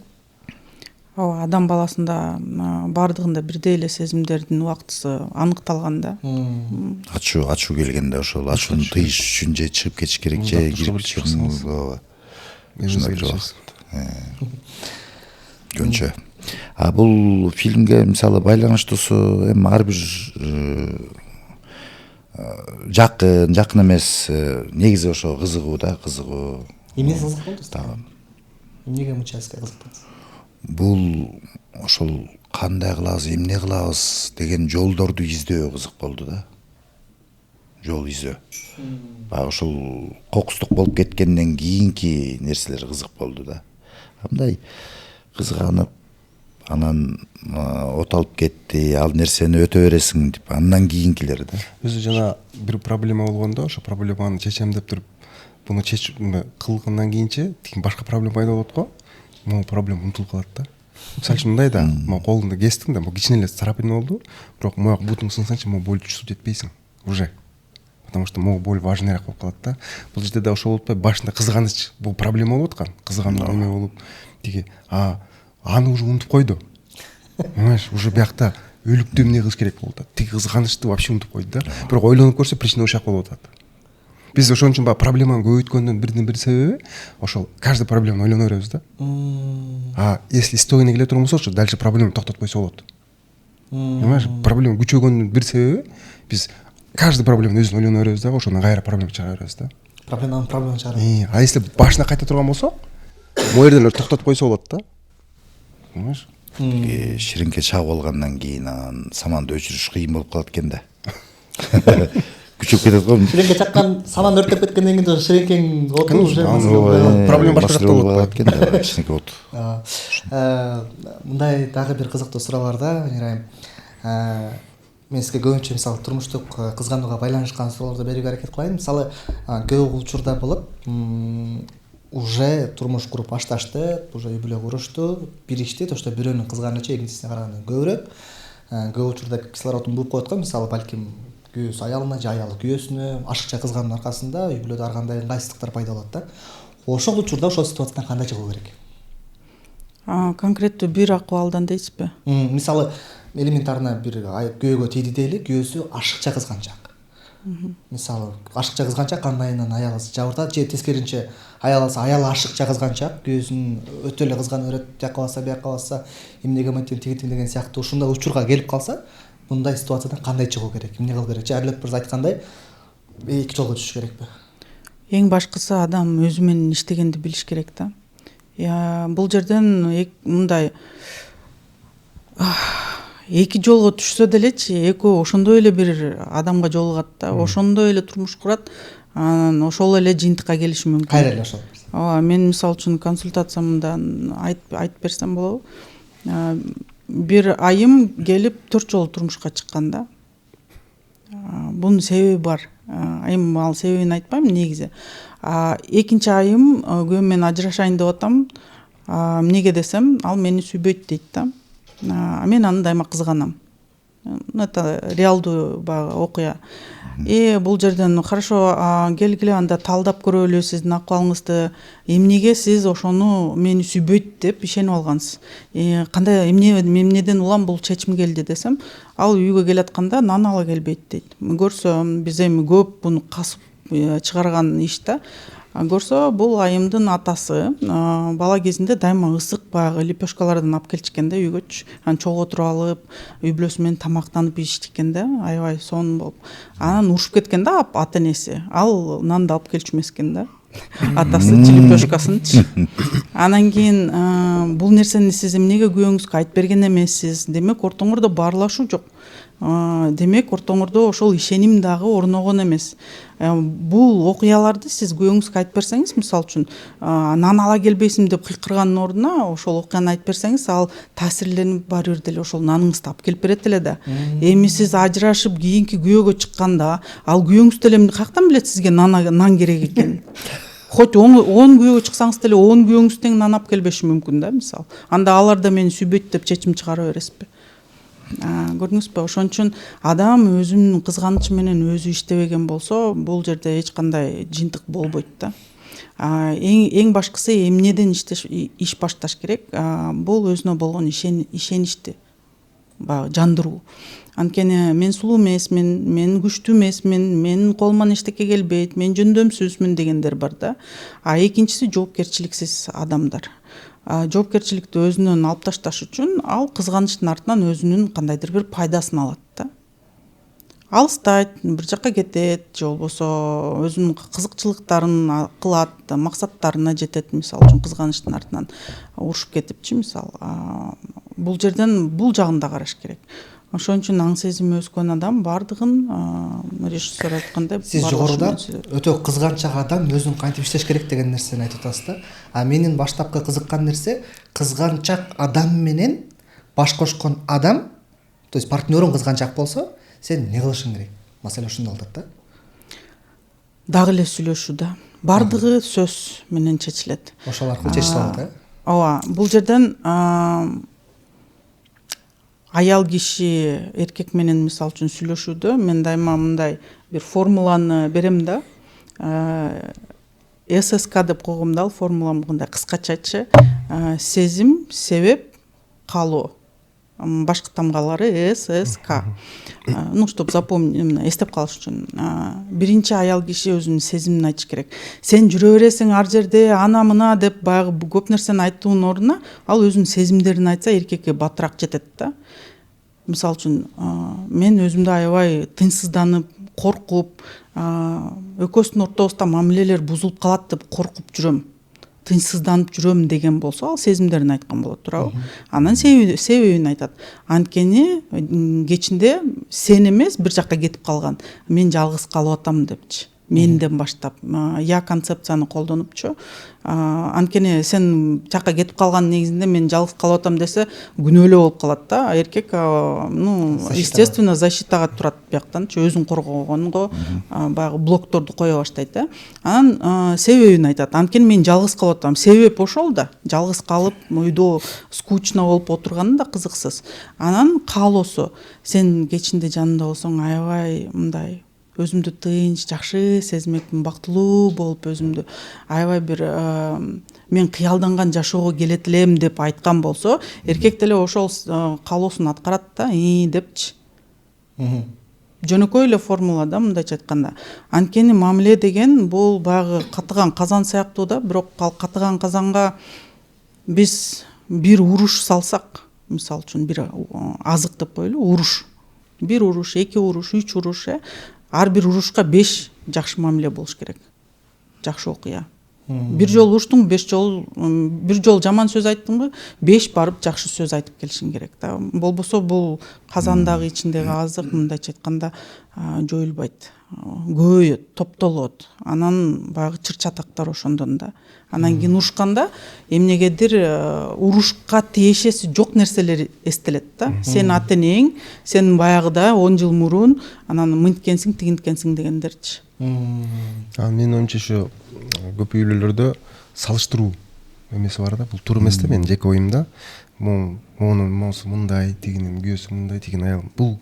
Ооба, адам баласында бардыгында бирдей эле сезимдердин убактысы аныкталган да. Ачуу келгенде ошол ачууну тыйыш үчүн же чыгып кетиш керек, же кирип чыгып. Ооба. Көнчө. Бул фильмге мисалы байланыштуусу эми ар бир жакын эмес, негизи ошо кызыгуу да, кызыгуу. Эмнеси кызык болду? Эмнеге мынчаска кызыктыңыз? Бул ошол кандай кылабыз, эмне кылабыз деген жолдорду издөө кызык болду да. Жол издөө. Баягы ошол кокустук болуп кеткенден кийинки нерселер кызык болду да. Мындай кызганып, анан от алып кетти, ал нерсени өтө бересиң деп, андан кийинкилери да. Өзү жана бир проблема болгондо, ошо проблеманы чечем деп туруп, буну чечип кылгандан кийинчи башка проблема пайда болот го. Могу проблема унутулуп калат да. Мисалы үчүн мындай да, могу колуңду кестиң да, могу кичине эле царапина болду, бирок мояк бутуң сынсаңчы, могу болду чувствовать этпейсиң уже. Потому что могу боль важныйраак болуп калат да. Бул жерде да ошол болуп атпайбы, башында кызганыч, бул проблема болуп аткан, кызгануу эме болуп, тиги аны уже унутуп койду. Понимаешь, уже биякта өлүктү эмне кылыш керек болду. Тиги кызганычты вообще унутуп койду да. Бирок ойлонуп көрсө, причина ошол болуп атат. Биз ошон үчүн баягы проблеманы көбөйткөндүн бирден бир себеби ошол каждый проблеманы ойлоно беребиз да. Если истойный келе турган болсочу, дальше проблема токтоп койсо болот. Понимаешь, проблема күчөгөндүн бир себеби биз каждый проблеманы өзүн ойлоно беребиз да, ошондон кайра проблема чыгара беребиз да. Проблема чыгара. А если башына кайта турган болсо, могу жерден эле токтотуп койсо болот да. Понимаешь? Ширинке чагып алгандан кийин анан саманды өчүрүш кыйын болуп калат экен да. Күчөп кетет го. Ширинке чаккан, саман өрттөп кеткенден кийин ширинкең оту уже проблема башка жакта болот калат экен да, кичинекей от. Мындай дагы бир кызыктуу суроо бар да, Айым. Мен сизге көбүнчө мисалы турмуштук кызганууга байланышкан суроолорду берүүгө аракет кылайын. Мисалы көп учурда болот, уже турмуш куруп башташты, уже үй бүлө курушту, биришти, ошто бирөөнүн кызганычы экинчисине караганда көбүрөөк. Көп учурда кислородун буып коет го, мисалы балким күйөөсү аялына же аялы күйөөсүнө ашыкча кызгануунун аркасында үй бүлөдө ар кандай ыңгайсыздыктар пайда болот да. Ошол учурда ошол ситуациядан кандай чыгуу керек? Конкреттүү бир акыбалдан дейсизби? Мисалы элементарно бир күйөөгө тийди дейли, күйөөсү ашыкча кызганчак. Мисалы ашыкча кызганчак кандайынан аялы жабырда, же тескеринче аялы ашыкча кызганчак, күйөөсүн өтө эле кызгана берет, жакка баса, бияка баса, эмнеге мынтип тигитим деген сыяктуу ушундай учурга келип калса, мындай ситуациядан кандай чыгуу керек, эмне кылуу керек? Же Арлет мырза айткандай, эки жолго түшүш керекпи? Эң башкысы адам өзү менен иштегенди билиш керек да. Бул жерден мындай эки жолго түшсө делечи, экөө ошондой эле бир адамга жолугат да, ошондой эле турмуш курат, анан ошол эле жыйынтыкка келиши мүмкүн. Кайра эле ошол. Ооба, мен мисалы үчүн консультациямда айтып берсем болобу? Бир айым келип 4 жолу турмушка чыккан да. Бунун себеби бар. Айым ал себебин айтпайм негизи. Экинчи айым күйөөм менен ажырашайын деп атам. Эмнеге десем, ал мени сүйбөйт дейт да. Мен аны дайыма кызганам. это реалдуу баягы окуя. Бул жерден хорошо келгиле анда талдап көрөлү сиздин акыбалыңызды, эмнеге сиз ошону мени сүйбөйт деп ишенип алгансыз, кандай эмнеден улам бул чечим келди десем, ал үйгө келатканда нан ала келбейт дейт. Көрсө биз эми көп буну касып чыгарган иш да. Көрсө бул айымдын атасы бала кезинде дайыма ысык баягы лепешкалардан алып келчикен да үйгөчү. Анан чогуу отуруп алып, үй бүлөсү менен тамактанып ийишкен да, аябай сонун болуп. Анан урушуп кеткен да ата энеси. Ал нанды алып келчү эмес экен да. Атасы лепешкасынчы. Анан кийин бул нерсени сиз эмнеге күйөөңүзгө айтып берген эмессиз? Демек ортоңордо баарлашуу жок. Демек ортоңордо ошол ишеним дагы орногон эмес. Бул окуяларды сиз күйөөңүзгө айтып берсеңиз, мисалы үчүн нан ала келбейсиң деп кыйкырганын ордуна ошол окуяны айтып берсеңиз, ал таасирленип баары бир деле ошол наныңызды алып келип берет эле да. Эми сиз ажырашып кийинки күйөөгө чыкканда ал күйөөңүз деле каяктан билет сизге нан керек экенин? Хоть 10 күйөөгө чыксаңыз деле 10 күйөөңүз тең нан алып келбеши мүмкүн да, мисалы. Анда алар да мени сүйбөйт деп чечим чыгара бересизби? Көрдүңүзбү? Ошон үчүн адам өзүнүн кызганычы менен өзү иштебеген болсо, бул жерде эч кандай жыйынтык болбойт да. Эң башкысы эмнеден иш башташ керек? Бул өзүнө болгон ишеничти баягы жандыруу. Анткени мен сулуу эмесмин, мен күчтүү эмесмин, менин колуман эчтеке келбейт, мен жөндөмсүзмүн дегендер бар да. Экинчиси жоопкерчиликсиз адамдар. Жоопкерчиликти өзүнөн алып ташташ үчүн ал кызганычтын артынан өзүнүн кандайдыр бир пайдасын алат да. Алыстайт, бир жакка кетет, же болбосо өзүнүн кызыкчылыктарын кылат, максаттарына жетет, мисалы үчүн кызганычтын артынан урушуп кетипчи, мисалы. Бул жерден бул жагын да караш керек. Ошон үчүн аң сезими өскөн адам бардыгын режиссер айткандай сиз жогоруда өтө кызганчак адам өзүн кантип иштеш керек деген нерсени айтып атасыз да. Менин баштапкы кызыккан нерсе кызганчак адам менен баш кошкон адам, то есть партнерың кызганчак болсо, сен не кылышың керек? Маселе ушунда атат да. Дагы эле сүйлөшүү да. Бардыгы сөз менен чечилет. Ошол аркылуу чечип алат, Ооба, бул жерден аял киши эркек менен мисалы үчүн сүйлөшүүдө мен дайыма мындай бир формуланы берем да. ССК деп койгом да, ал формула мындай кыскача айтчы. Сезим, себеп, каалоо. Башкы тамгалары ССК. Чтоб запомнить, эстеп калыш үчүн. Биринчи аял киши өзүнүн сезимин айтыш керек. Сен жүрө бересиң ар жерде, ана мына деп баягы көп нерсени айтуунун ордуна, ал өзүнүн сезимдерин айтса, эркекке батыраак жетет да. Мисалы үчүн, мен өзүмдү аябай тынчсызданып, коркуп, экөөбүздүн ортобузда мамилелер бузулуп калат деп коркуп жүрөм. Тынчсызданып жүрөм деген болсо, ал сезимдерин айткан болот, туурабы? Анан себебин айтат. Анткени кечинде сен эмес бир жакка кетип калган. Мен жалгыз калып атам депчи. Менден баштап я концепцияны колдонупчу. Анткени сен жакка кетип калган негизинде мен жалгыз калып атам десе, күнөөлүү болуп калат да. Эркек естественно защитага турат бияктанчы, өзүн коргогонго баягы блокторду кое баштайт да. Анан себебин айтат. Анткени мен жалгыз калып атам. Себеп ошол да. Жалгыз калып үйдө скучно болуп отурганы да кызыксыз. Анан каалоосу, сен кечинде жанымда болсоң аябай мындай өзүмдү тынч, жакшы сезмекмин, бактылуу болуп өзүмдү аябай бир мен кыялданган жашоого келет элем деп айткан болсо, эркек деле ошол каалоосун аткарат да, депчи. Жөнөкөй эле формула да, мындайча айтканда. Анткени мамиле деген бул баягы катыган казан сыяктуу да, бирок ал катыган казанга биз бир уруш салсак, мисалы үчүн бир азык деп коелу, уруш. Бир уруш, 2 уруш, 3 уруш, ар бир урушка 5 жакшы мамиле болуш керек. Жакшы окуя. Бир жолу уруштуң, 5 жолу бир жолу жаман сөз айттыңбы, 5 барып жакшы сөз айтып келишиң керек да. Болбосо бул казандагы ичиндеги азык мындайча айтканда жоюлбайт. Көбөйөт, топтолот. Анан баягы чыр-чатактар ошондон да. Анан кийин урушканда эмнегедир урушка тиешеси жок нерселер эстелет да. Сен ата энең, сен баягыда 10 жыл мурун анан мынткенсиң, тигинткенсиң дегендерчи. Менин оюмча ошо көп үйлөрдө салыштыруу эмеси бар да. Бул туура эмес да, менин жеке оюмда. монун моусу мындай, тигинин күйөөсү мындай, тигин аял. Бул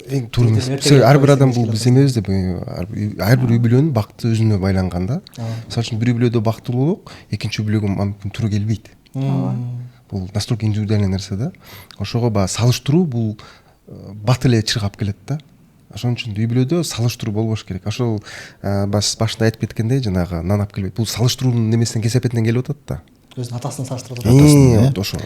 эң туура эмес. Ар бир адам бул биз эмес деп ар бир үй бүлөнүн бакыты өзүнө байланган да. Мисалы үчүн бир үй бүлөдө бактылуулук экинчи үй бүлөгө мүмкүн туура келбейт. Бул настолько индивидуальный нерсе да. Ошого баягы салыштыруу бул бат эле чыргап келет да. Ошон үчүн үй бүлөдө салыштыруу болбош керек. Ошол башында айтып кеткендей жанагы нанап келбейт. Бул салыштыруунун немесинен кесепетинен келип атат да. Өзүнүн атасына салыштырып Ошо.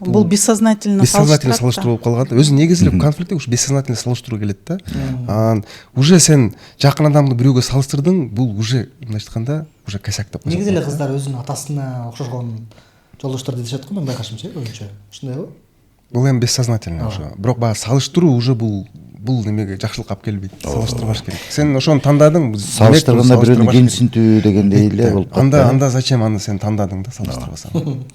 Бул бессознательно салыштыруу болуп калган. Өзү негизилеп конфликтте ушу бессознательно салыштыруу келет да. Анан уже сен жакын адамды бирөөгө салыштырдың, бул уже мындайча айтканда уже косяк деп коет. негизи эле кыздар өзүнүн атасына окшошгон жолдошторду издешет го, мен байкашымча, көбүнчө. Ушундайбы? Бул эми бессознательно ошо. Бирок баягы салыштыруу уже бул немеге жакшылыкка алып келбейт. Салыштырбаш керек. Сен ошону тандадың, салыштырганда бирөөнү кемсинтүү дегендей эле болуп калат. Анда зачем аны сен тандадың да салыштырбасаң.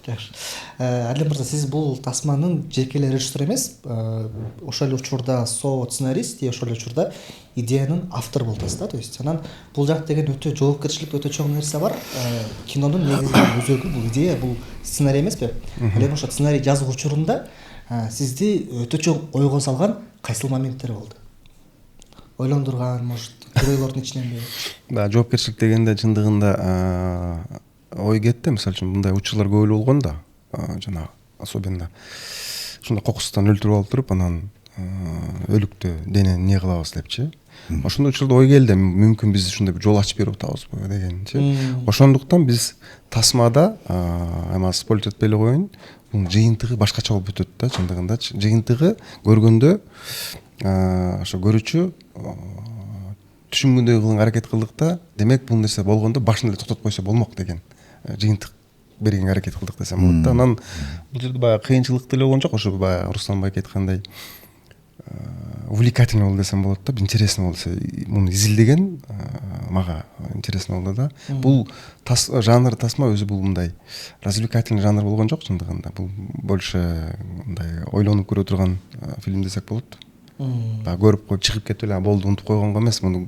Жакшы. Алим мырза, сиз бул тасманын жеке эле режиссеру эмес, ошол эле учурда сценарист, ошол эле учурда идеянын автору болтосуз да. То есть анан бул жак деген өтө жоопкерчилик, өтө чоң нерсе бар. Кинонун негизги өзөгү бул идея, бул сценарий эмеспи? Ал эми ошо сценарий жазуу учурунда сизди өтө чоң ойго салган кайсыл моменттер болду? Ойлондурган, может, бир ойлордун ичиненби? Да, жоопкерчилик дегенде чындыгында ой кетти. Мисалы үчүн мындай учурлар көп эле болгон да. Жанагы особенно ушундай кокустан өлтүрүп алып туруп, анан өлүктү денени эмне кылабыз депчи. Ошондой учурда ой келди, мүмкүн биз ушундай бир жол ачып берип атабызбы дегенчи. Ошондуктан биз тасмада эми спойлер этпей эле коеюн, бунун жыйынтыгы башкача болуп өтөт да. Чындыгында жыйынтыгы көргөндө ошо көрүүчү түшүнгөндөй кылганга аракет кылдык да. Демек бул нерсе болгондо башында эле токтотуп койсо болмок деген жыйынтык бергенге аракет кылдык десем болот да. Анан бул жерде баягы кыйынчылык деле болгон жок. Ошо баягы Руслан байке айткандай увлекательный болду десем болот да. Интересный болду. Муну изилдеген мага интересный болду да. Бул жанр тасма өзү бул мындай развлекательный жанр болгон жок чындыгында. Бул больше мындай ойлонуп көрө турган фильм десек болот. Көрүп коюп чыгып кетип эле болду унутуп койгонго эмес. Муну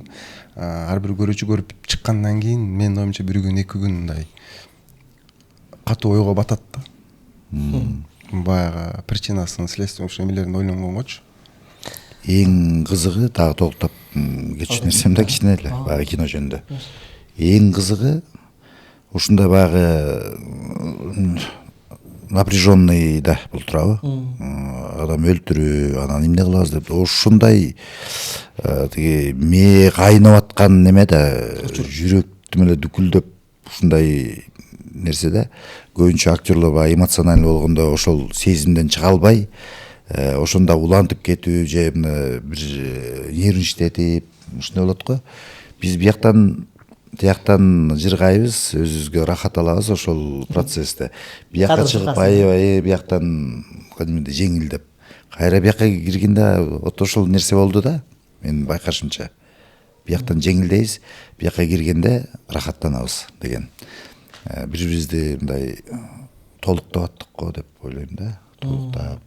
ар бир көрүүчү көрүп чыккандан кийин менин оюмча бир күн, эки күн мындай катуу ойго батат да. Баягы причинасын, следствиеsin ошо эмелерин ойлонгонгочу. Эң кызыгы, дагы толуктап кетчү нерсем да кичине эле баягы кино жөнүндө. Эң кызыгы ушундай баягы напряженный да бул турабы. Адам өлтүрүү, анан эмне кылабыз деп ушундай тиги мээ кайнап аткан неме да, жүрөктүм эле дүкүлдөп ушундай нерсе да. Көбүнчө актерлор баягы эмоциональный болгондо ошол сезимден чыга албай, ошондо улантып кетүү же бир нервничтетип ушундай болот го. Биз тияктан жыргайбыз, өзүбүзгө рахат алабыз ошол процессте. Бияка чыгып аябай, бияктан кадимдей жеңилдеп. Кайра бияка киргенде ошол нерсе болду да. Менин байкашымча. Бияктан жеңилдейбиз, бияка киргенде рахаттанабыз деген. Бири-бирибизди мындай толуктап аттык го деп ойлойм да. Толуктап.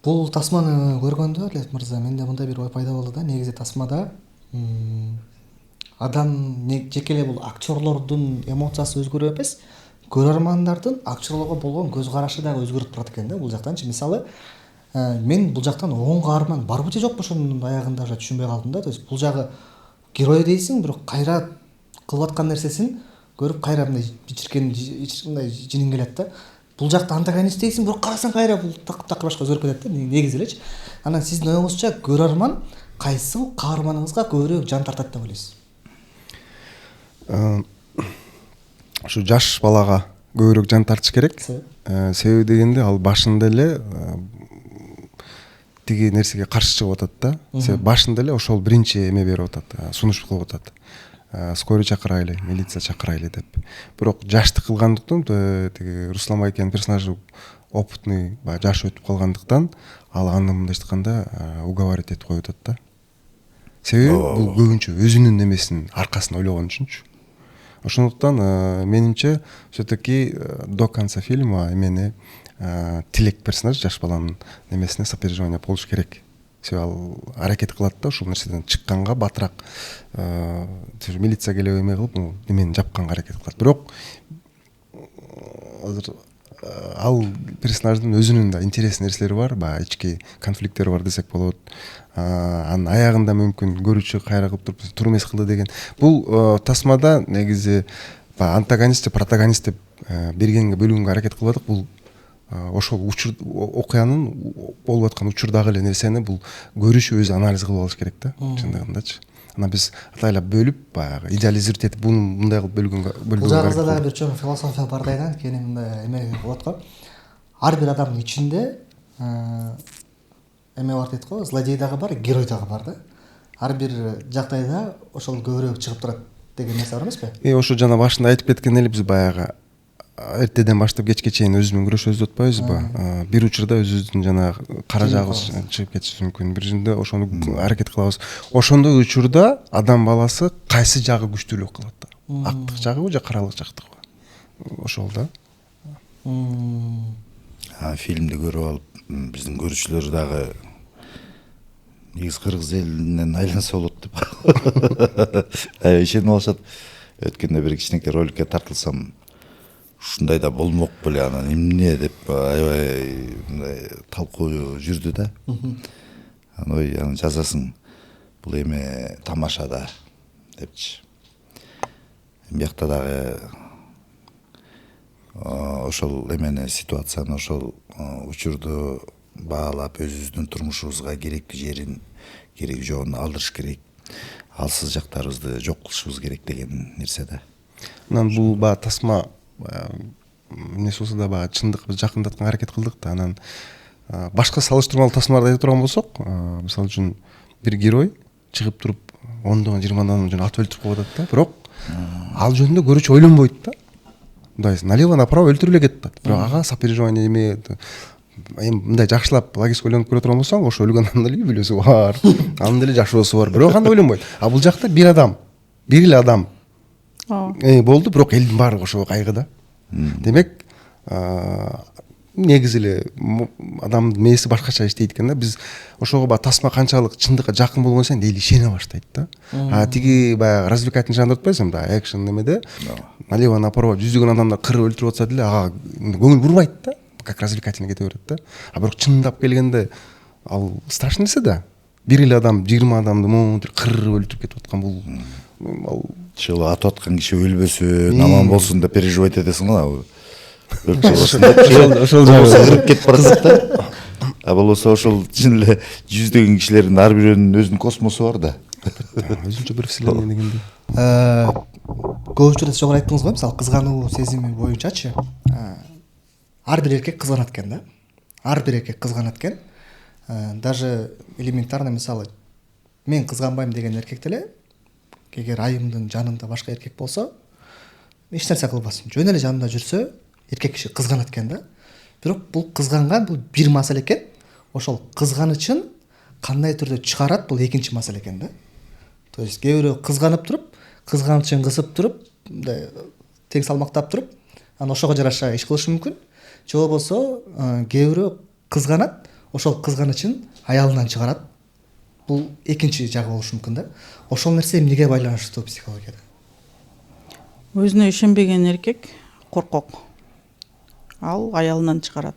Бул тасманы көргөндө Алим мырза, менде мындай бир ой пайда болду да. Негизи тасмада адам жеке эле бул актерлордун эмоциясы өзгөрүп эмес, көрөрмандардын актерлорго болгон көз карашы дагы өзгөрүп турат экен да бул жактанчы. Мисалы, мен бул жактан оң каарман барбы же жокпу ошонун аягында түшүнбөй калдым да. То есть бул жагы герой дейсиң, бирок кайра кылып аткан нерсесин көрүп кайра мындай мындай жиниң келет да. Бул жакта антагонист дейсиң, бирок карасаң кайра бул такыр башка өзгөрүп кетет да. Негизи элечи. Анан сиздин оюңузча көрөрман кайсыл каарманыңызга көбүрөөк жан тартат деп ойлойсуз? Ушу жаш балага көбүрөөк жан тартыш керек. Себеби дегенде ал башында эле тиги нерсеге каршы чыгып атат да. Себеби башында эле ошол биринчи эме берип атат, сунуш кылып атат. Скорый чакырайлы, милиция чакырайлы деп. Бирок жашты кылгандыктан тиги Руслан байкенин персонажы опытный, жаш өтүп калгандыктан ал аны мындайча айтканда уговаривать этип коюп атат да. Себеби бул көбүнчө өзүнүн эмесин аркасын ойлогон үчүнчү. Ошондуктан менимче все-таки до конца фильма эмени тилек персонаж жаш баланын немесине сопереживание болуш керек. Себеби ал аракет кылат да ушул нерседен чыкканга батыраак милиция келип эме кылып немени жапканга аракет кылат. Бирок азыр ал персонаждын өзүнүн да интересный нерселери бар, баягы ички конфликттери бар десек болот. Анын аягында мүмкүн көрүүчү кайра кылып туруп туура эмес кылды деген. Бул тасмада негизи баягы антагонист же протагонист деп бергенге бөлгөнгө аракет кылбадык. Бул ошол учур окуянын болуп аткан учурдагы эле нерсени бул көрүүчү өзү анализ кылып алыш керек да, чындыгындачы. Анан биз атайлап бөлүп, баягы идеализировать этип буну мындай кылып бөлгөнгө бул жагыбызда дагы бир чоң философия бар да, кийин мындай эме болот го. Ар бир адамдын ичинде эме бар дейт го, злодей дагы бар, герой дагы бар да. Ар бир жагдайда ошол көбүрөөк чыгып турат деген нерсе бар эмеспи? Ошо жана башында айтып кеткен эле, биз баягы эртеден баштап кечке чейин өзүбүз менен күрөшөбүз деп атпайбызбы? Бир учурда өзүбүздүн жанагы кара жагыбыз чыгып кетиши мүмкүн. Биринде ошону аракет кылабыз. Ошондой учурда адам баласы кайсы жагы күчтүүлүк кылат да? Актык жагыбы же каралык жактыкбы? Ошол да. Фильмди көрүп алып, биздин көрүүчүлөр дагы негизи кыргыз элинен айланса болот деп ишенип алышат. Өткөндө бир кичинекей роликке тартылсам, ушундай да болмок беле, анан эмне деп аябай мындай талкуу жүрдү да. Ой, анан жазасың, бул эме тамаша да депчи. Биякта дагы ошол эмени, ситуацияны, ошол учурду баалап, өзүбүздүн турмушубузга керектүү жерин, кереги жогун алдырыш керек. Алсыз жактарыбызды жок кылышыбыз керек деген нерсе да. Анан бул баягы тасма эмнеси болсо да баягы чындыкка биз жакындатканга аракет кылдык да. Анан башка салыштырмалуу тасмаларды айтып турган болсок, мисалы үчүн бир герой чыгып туруп 10-дон 20-дан жөн атып өлтүрүп коюп атат да, бирок ал жөнүндө көрүүчү ойлонбойт да. Мындай налево направо өлтүрүп эле кетип атат. Бирок ага сопереживание эме мындай жакшылап логически ойлонуп көрө турган болсоң, ошо өлгөн адамдын деле үй бүлөсү бар, анын деле жашоосу бар, бирок аны ойлонбойт. А бул жакта бир адам, бир эле адам болду, бирок элдин баары ошого кайгыда. Демек, негизи эле адамдын мээси башкача иштейт экен да. Биз ошого баягы тасма канчалык чындыкка жакын болгон сайын дели ишене баштайт да. Тиги баягы развлекательный жанр атпайсыңбы, мындай экшен немеде налево направо жүздөгөн адамдар кырып өлтүрүп атса деле ага көңүл бурбайт да, как развлекательный кете берет да. Бирок чындап келгенде ал страшный нерсе да. Бир эле адам 20 адамды монтип кырып өлтүрүп кетип аткан, бул ал чылы атып аткан киши өлбөсүн, аман болсун деп переживать этесиң го. Ошол кырып кетип баратат да. А болбосо ошол чын эле жүздөгөн кишилердин ар бирөөнүн өзүнүн космосу бар да. өзүнчө бир вселенная дегендей. Көп учурда жогору айттыңыз го, мисалы кызгануу сезими боюнчачы, ар бир эркек кызганат экен да. Ар бир эркек кызганат экен. Даже элементарно, мисалы мен кызганбайм деген эркек деле эгер айымдын жанында башка эркек болсо, эч нерсе кылбасын, жөн эле жанында жүрсө, эркек киши кызганат экен да. Бирок бул кызганган бул бир маселе экен. Ошол кызганычын кандай түрдө чыгарат, бул экинчи маселе экен да. То есть кээ бирөө кызганып туруп, кызганычын кысып туруп, мындай тең салмактап туруп, анан ошого жараша иш кылышы мүмкүн. Же болбосо кээ бирөө кызганат, ошол кызганычын аялынан чыгарат. Бул экинчи жагы болушу мүмкүн да. Ошол нерсе эмнеге байланыштуу психологияда? Өзүнө ишенбеген эркек коркок. Ал аялынан чыгарат.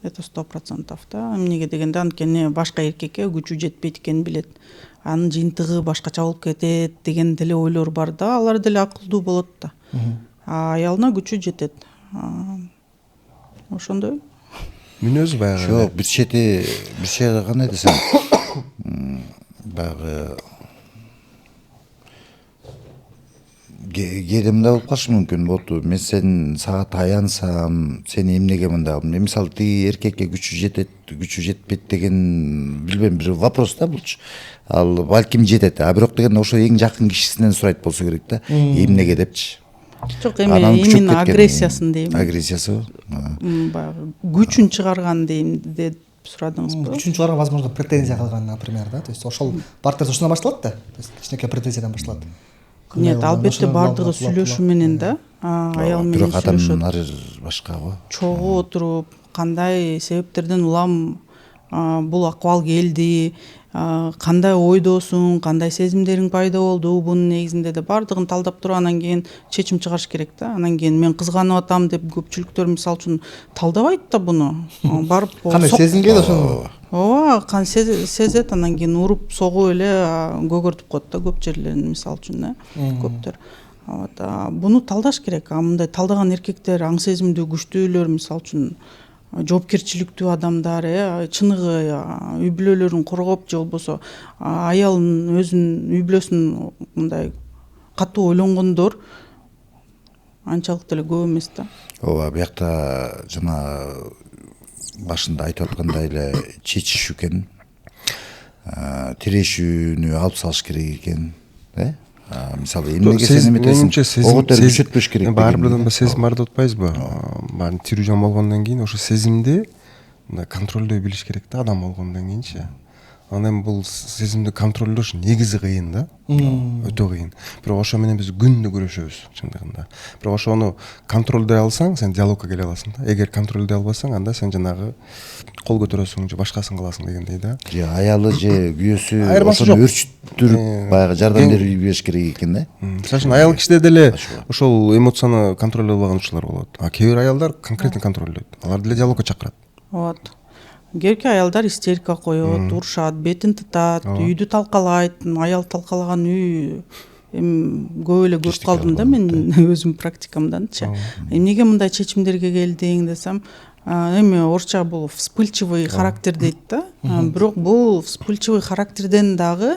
Это 100% да. Эмнеге дегенде, анткени башка эркекке күчү жетпейт экенин билет. Анын жыйынтыгы башкача болуп кетет деген деле ойлор бар да. Алар деле акылдуу болот да. Аялына күчү жетет. Ошондой. Мүнөзү баягы. Жок, бир чети кандай десем, баягы кээде мындай болуп калышы мүмкүн. Болду, мен сага таянсам, сен эмнеге мындай кылдың? Мисалы, тиги эркекке күчү жетет, күчү жетпейт деген билбейм, бир вопрос да булчу. Ал балким жетет, а бирок деген ошо эң жакын кишисинен сурайт болсо керек да. Эмнеге депчи. Жок, именно агрессиясын дейм. Агрессиясы. Баягы күчүн чыгарган дейм деп сурадыңызбы? Күчүн чыгарган, возможно, претензия кылган, например, да. То есть ошол бардыгы ошондон башталат да. То есть кичинекей претензиядан башталат. Нет, албетте бардыгы сүйлөшүү менен да. Аял менен бирок адамдар башка го. Чогуу отуруп, кандай себептерден улам бул акыбал келди, кандай ойдосуң, кандай сезимдериң пайда болду, бунун негизинде де баардыгын талдап туруп анан кийин чечим чыгарыш керек да. Анан кийин мен кызганып атам деп көпчүлүктөр мисалы үчүн талдабайт да буну. Барып кандай сезимге да ошону ооба сезет, анан кийин уруп согуп эле көгөртүп коет да көп жерлерин мисалы үчүн көптөр. Буну талдаш керек. Мындай талдаган эркектер, аң сезимдүү күчтүүлөр, мисалы үчүн жоопкерчиликтүү адамдар, чыныгы үй бүлөлөрүн коргоп же болбосо аялын өзүнүн үй бүлөсүн мындай катуу ойлонгондор анчалык деле көп эмес да. ооба, биякта жана башында айтып аткандай эле чечишүү экен, тирешүүнү алып салыш керек экен, мисалы эмнеге сен эметесиң, огото күчөтпөш керек. Баары бир адамда сезим бар деп атпайбызбы? Баары тирүү жан болгондон кийин ошо сезимди мындай контролдой билиш керек да, адам болгондон кийинчи. Анан бул сезимди контролдош негизи кыйын да, өтө кыйын. Бирок ошо менен биз күндү күрөшөбүз чындыгында. Бирок ошону контролдой алсаң, сен диалогко келе аласың да. Эгер контролдой албасаң, анда сен жанагы кол көтөрөсүң же башкасын кыласың дегендей да. Же аялы же күйөөсү ошону өрчүттүрүп баягы жардам бериш керек экен да. Мисалы үчүн аял кишиде деле ошол эмоцияны контролдой албаган учурлар болот. Кээ бир аялдар конкретно контролдойт. Алар деле диалогко чакырат. Вот. Кээбирки аялдар истерика коет, урушат, бетин тытат, үйдү талкалайт. Аял талкалаган үй көп эле көрүп калдым да мен өзүм практикамданчы. Эмнеге мындай чечимдерге келдиң десем, эми орусча бул вспыльчивый характер дейт да. Бирок бул вспыльчивый характерден дагы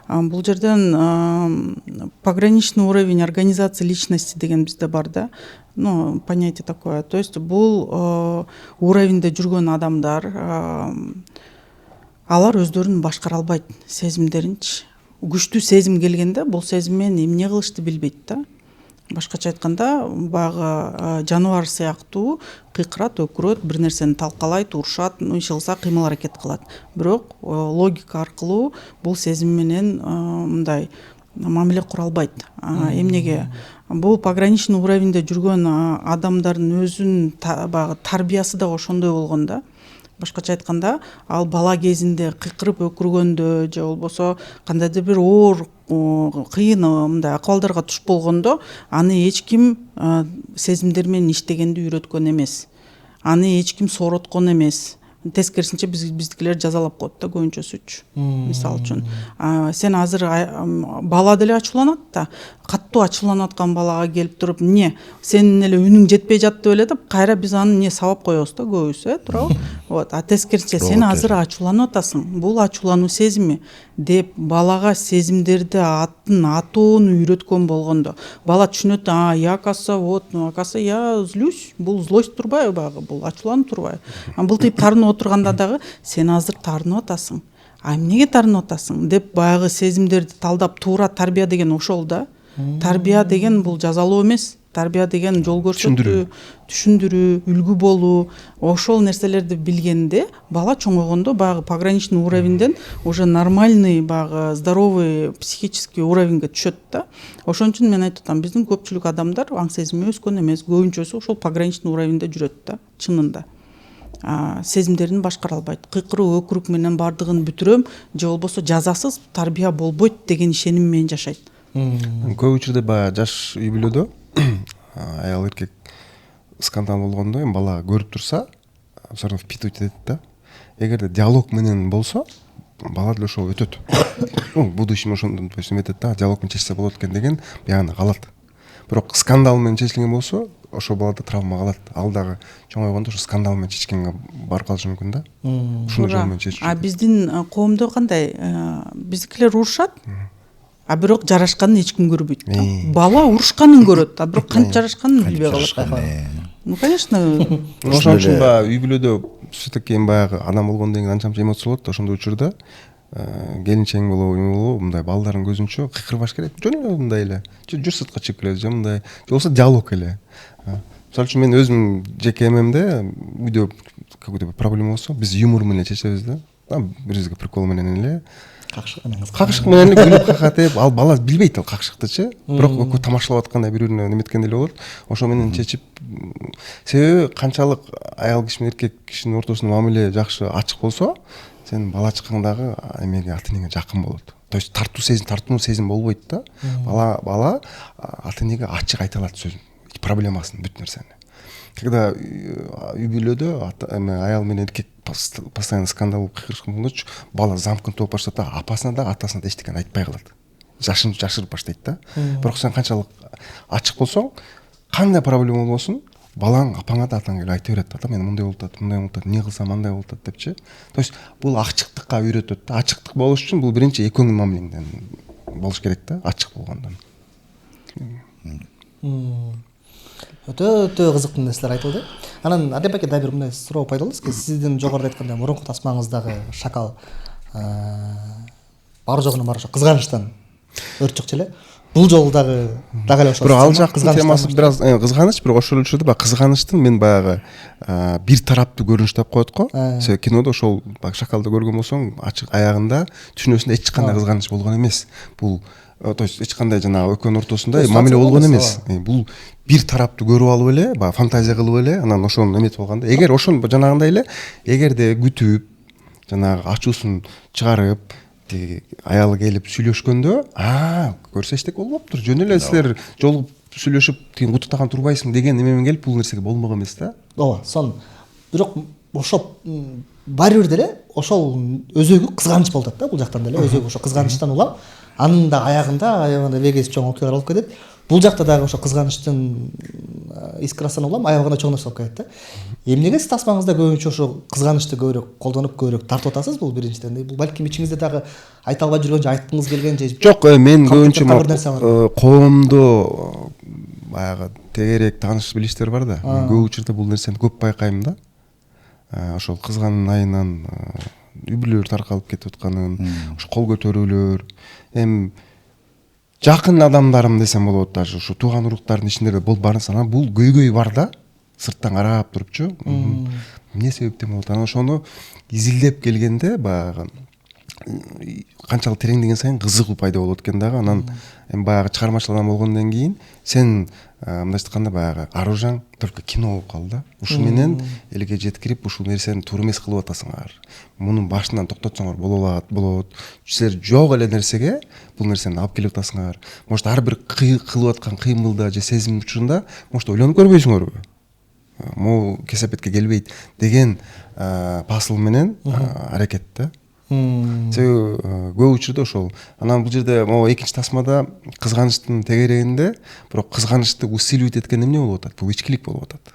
бул жерден пограничный уровень организации личности деген бизде бар да. Ну, понятие такое. То есть бул уровеньде жүргөн адамдар алар өздөрүн башкара албайт сезимдеринчи. Күчтүү сезим келгенде бул сезим менен эмне кылышты билбейт да. Башкача айтканда, баягы жаныбар сыяктуу кыйкырат, өкүрөт, бир нерсени талкалайт, урушат, иш кылса кыймыл аракет кылат. Бирок логика аркылуу бул сезим менен мындай мамиле кура албайт. Эмнеге? Бул пограничный уровеньде жүргөн адамдардын өзүнүн баягы тарбиясы да ошондой болгон да. Башкача айтканда, ал бала кезинде кыйкырып өкүргөндө же болбосо кандайдыр бир оор кыйын мындай акыбалдарга туш болгондо аны эч ким сезимдер менен иштегенди үйрөткөн эмес. Аны эч ким соороткон эмес. Тескерисинче биздикилер жазалап коет да көбүнчөсүчү. Мисалы үчүн, сен азыр бала деле ачууланат да, каттуу ачууланып аткан балага келип туруп, "Не, сенин эле үнүң жетпей жатты беле" деп, кайра биз аны сабап коебуз да көбүсү, туурабы? Вот, тескерисинче сен азыр ачууланып атасың. Бул ачуулануу сезими деп балага сезимдерди атоону үйрөткөн болгондо, бала түшүнөт, я оказывается, я злюсь, бул злость турбайбы багы, бул ачуулануу турбайбы. Былтып тарынып отурганда дагы сен азыр тарынып атасың. Эмнеге тарынып атасың деп баягы сезимдерди талдап туура тарбия деген ошол да. Тарбия деген бул жазалоо эмес. Тарбия деген жол көрсөтүү, түшүндүрүү, үлгү болуу, ошол нерселерди билгенде бала чоңойгондо баягы пограничный уровеньден уже нормальный баягы здоровый психический уровеньге түшөт да. Ошон үчүн мен айтып атам, биздин көпчүлүк адамдар аң сезими өскөн эмес, көбүнчөсү ошол пограничный уровеньде жүрөт да, чынында. Сезимдерин башкара албайт. Кыйкыруу, өкүрүк менен бардыгын бүтүрөм, же болбосо жазасыз тарбия болбойт деген ишеним менен жашайт. Көп учурда баягы жаш үй бүлөдө аял эркек скандал болгондо эми бала көрүп турса, все равно впитывать этет да. Эгерде диалог менен болсо, бала деле ошол өтөт. Будущем ошондон эметет да, диалог менен чечсе болот экен деген баягы калат. Бирок скандал менен чечилген болсо, ошол балада травма калат. Ал дагы чоңойгондо ошо скандал менен чечкенге барып калышы мүмкүн да. Ушундай жол менен чечүү. Биздин коомдо кандай? Биздикилер урушат. Бирок жарашканын эч ким көрбөйт да. Бала урушканын көрөт, бирок канча жарашканын билбей калат. Ну, конечно. Ошон үчүн баягы үй бүлөдө все-таки баягы адам болгондон кийин анча эмоция болот. Ошондой учурда келинчең болобу, мындай балдардын көзүнчө кыйкырбаш керек. Жөн эле мындай эле. Жүр сыртка чыгып эле, же мындай. Же болбосо диалог эле. Мисалы үчүн мен өзүм жеке эмемде үйдө какой-то проблема болсо, биз юмор менен чечебиз да. Бирибизге прикол менен эле. Какшык менен эле күлүп какатып, ал бала билбейт ал какшыктычы. Бирок тамашалап аткандай бири-бирине неметкенде эле болот. Ошо менен чечип, себеби канчалык аял киши менен эркек кишинин ортосунда мамиле жакшы ачык болсо, сен бала чакыңдагы эмеге ата энеңе жакын болот. То есть тартуу сезим болбойт да. Бала ата энеге ачык айта алат сөзүн, проблемасын, бүт нерсени. Когда үй бүлөдө аял менен эркек постоянно скандал кыйкырышкан болгоч, бала замкнут болуп баштайт да, апасына да атасына да эчтекени айтпай калат. Жашырып баштайт да. Бирок сен канчалык ачык болсоң, кандай проблема болбосун, балаң апаңа да атаң келип айта берет. Ата, мен мындай болуп атат, эмне кылсам андай болуп атат депчи. То есть бул ачыктыкка үйрөтөт да. Ачыктык болуш үчүн бул биринчи экөөңүн мамилеңден болуш керек да, ачык болгондон. Өтө кызыктуу нерселер айтылды. Анан Адеп аке дагы бир мындай суроо пайда болду. Сиздин жогоруда айткандай мурунку тасмаңыздагы шакал бар жогуна бар ошо кызганычтан өрт чыкчу эле. Бул жолу дагы эле ошол. Бирок ал жактын темасы бир аз кызганыч, бирок ошол учурда баягы кызганычтын мен баягы бир тараптуу көрүнүш деп коет го. Себеби кинодо ошол шакалды көргөн болсоң, ачык аягында түшүнөсүң эч кандай кызганыч болгон эмес. Бул то есть эч кандай жанагы экөөнүн ортосунда мамиле болгон эмес. Бул бир тараптуу көрүп алып эле, баягы фантазия кылып эле, анан ошону эметип алганда, эгер ошону жанагындай эле, эгерде күтүп, жанагы ачуусун чыгарып, аялы келип сүйлөшкөндө, көрсө эчтеке болбоптур. Жөн эле силер жолугуп сүйлөшүп, тиги утуктаган турбайсың деген эмемен келип бул нерсеге болмок эмес да. Ооба, сон. Бирок ошол баары бир деле ошол өзөгү кызганыч болуп атат да, бул жактан деле өзөгү ошо кызганычтан улам, анын да аягында вегес чоң окуялар болуп кетет. Бул жакта дагы ошо кызганычтын искрасынан улам аягында чоң нерсе болуп кетет да. Эмнеге сиз тасмаңызда көбүнчө ошо кызганычты көбүрөөк колдонуп, көбүрөөк тартып атасыз? Бул биринчиден. Бул балким ичиңизде дагы айта албай жүргөн же айткыңыз келген же жок, мен көбүнчө коомдо баягы тегерек тааныш билиштер бар да. Көп учурда бул нерсени көп байкайм да. Ошол кызганын айынан үй бүлөлөр таркалып кетип атканын, ошо кол көтөрүүлөр, жакын адамдарым десем болот, даже ушу тууган уруктардын ичинде болуп барса, бул көйгөй бар да, сырттан карап турупчу. Эмне себептен болот? Анан ошону изилдеп келгенде баягы канчалык тереңдеген сайын кызыгуу пайда болот экен дагы. Анан баягы чыгармачыл адам болгондон кийин сен мындайча айтканда баягы аружаң только кино болуп калды да. Ушу менен элге жеткирип, ушул нерсени туура эмес кылып атасыңар. Мунун башынан токтотсоңор болот. Силер жок эле нерсеге бул нерсени алып келип атасыңар. Может, ар бир кылып аткан кыймылда же сезим учурунда может ойлонуп көрбөйсүңөрбү? Могу кесепетке келбейт деген пасыл менен аракет да. Себеби көп учурда ошол. Анан бул жерде могу экинчи тасмада кызганычтын тегерегинде, бирок кызганычты усиливать эткен эмне болуп атат? Бул ичкилик болуп атат.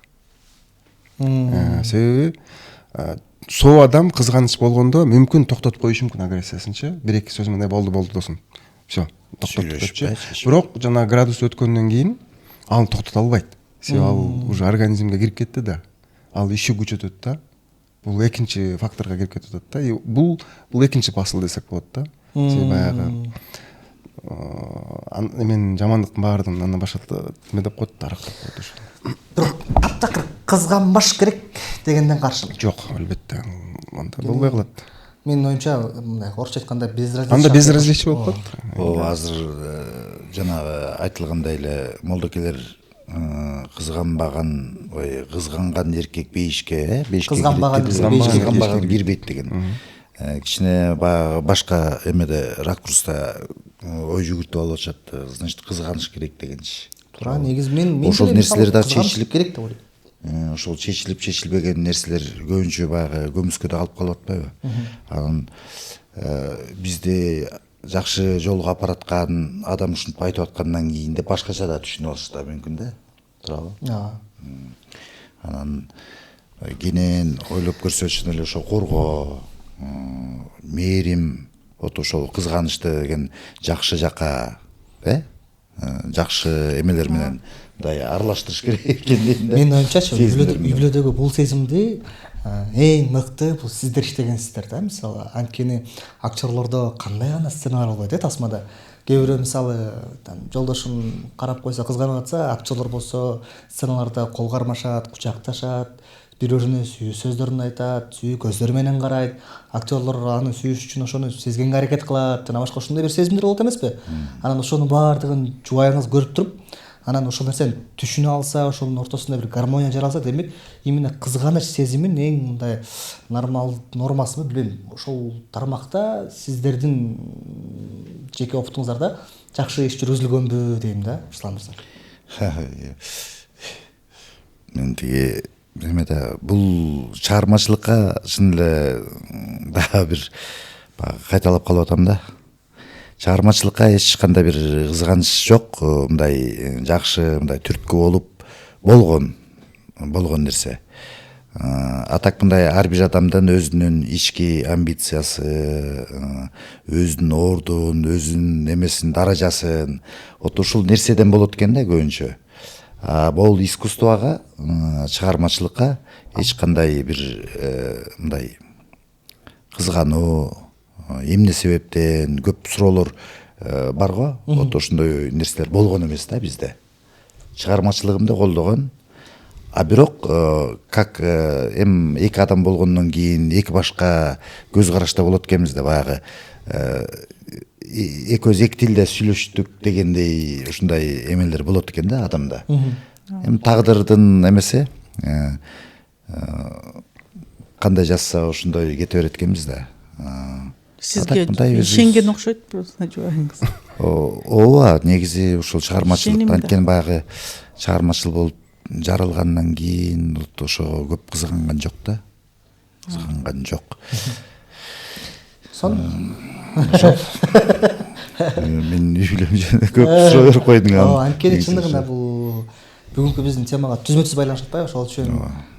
Себеби соо адам кызганыч болгондо мүмкүн токтотуп коюшу мүмкүн агрессиясынчы. Бир-эки сөз менен болду досум. Всё, токтоттуп депчи. Бирок жана градус өткөндөн кийин аны токтото албайт. Себеби ал уже организмге кирип кетти да. Ал иши күчөтөт да. Бул экинчи факторго кирип кетип атат да. Бул экинчи пасыл десек болот да. Себеби баягы мен жамандыктын баардыгын андан башка эме деп коет, тарактап коет ошо. Бирок таптакыр кызганбаш керек дегенден каршымын. Жок, албетте. Анда болбой калат. Менин оюмча, мындай орусча айтканда безразличие. Анда безразличие болуп калат. Азыр жанагы айтылгандай эле молдокелер кызганбаган, кызганган эркек бейишке, кызганбаган кирбейт деген. Кичине башка эмеде ракурста ой жүгүртүп алып атышат. Значит, кызганыш керек дегенчи. Туура, негизи мен ошол нерселер да чечилип керек деп ойлойм. Ошол чечилип-чечилбеген нерселер көбүнчө баягы көмүскөдө калып калып атпайбы? Анан бизде жакшы жолго апара аткан адам ушинтип айтып аткандан кийин деп башкача да түшүнүп алышы да мүмкүн да. Туурабы? Анан кенен ойлоп көрсө чын эле ошо коргоо, мээрим, ошол кызганычты деген жакшы жака, жакшы эмелер менен мындай аралаштырыш керек экен дейм да. Менин оюмчачы, үй бүлөдөгү бул сезимди эң мыкты бул сиздер иштегенсиздер да. Мисалы, анткени актерлордо кандай гана сценалар болот тасмада. Кээ бирөө мисалы жолдошун карап койсо кызганып атса, актерлор болсо сценаларда кол кармашат, кучакташат, бири-бирине сүйүү сөздөрүн айтат, сүйүү көздөр менен карайт. Актерлор аны сүйүш үчүн ошону сезгенге аракет кылат. Жана башка ошондой бир сезимдер болот эмеспи? Анан ошонун баардыгын жубайыңыз көрүп туруп, анан ошол нерсени түшүнө алса, ошонун ортосунда бир гармония жаралса, демек именно кызганыч сезимин эң мындай нормасымы билбейм. Ошол тармакта сиздердин жеке опытыңыздарда жакшы иш жүргүзүлгөнбү дейм да, Руслан мырза. Мен тиги эмеде бул чыгармачылыкка чын эле дагы бир кайталап калып атам да. Чыгармачылыкка эч кандай бир кызганыч жок, мындай жакшы мындай түрткү болуп болгон нерсе. А так мындай ар бир адамдын өзүнүн ички амбициясы, өзүнүн ордун, өзүнүн эмесин, даражасын, вот ушул нерседен болот экен да көбүнчө. Бул искусствого, чыгармачылыкка эч кандай бир мындай кызгануу, эмне себептен көп суроолор бар го. Вот ошондой нерселер болгон эмес да бизде. Чыгармачылыгымды колдогон. А бирок как эки адам болгондон кийин эки башка көз карашта болот экенбиз да, баягы экөөбүз эки тилде сүйлөштүк дегендей ушундай эмелер болот экен да адамда. Эми тагдырдын эмеси кандай жазса ошондой кете берет экенбиз да. Сизге ишенген окшойт, просто жубайыңыз. Ооба, негизи ушул чыгармачылыкта анткени баягы чыгармачыл болуп жаралгандан кийин ошого көп кызганган жок да. Кызганган жок. Сон Мен үйлөнүп көп суроо берип койдуң. Анткени чындыгында бул бүгүнкү биздин темага түзмө-түз байланыш атпайбы? Ошол үчүн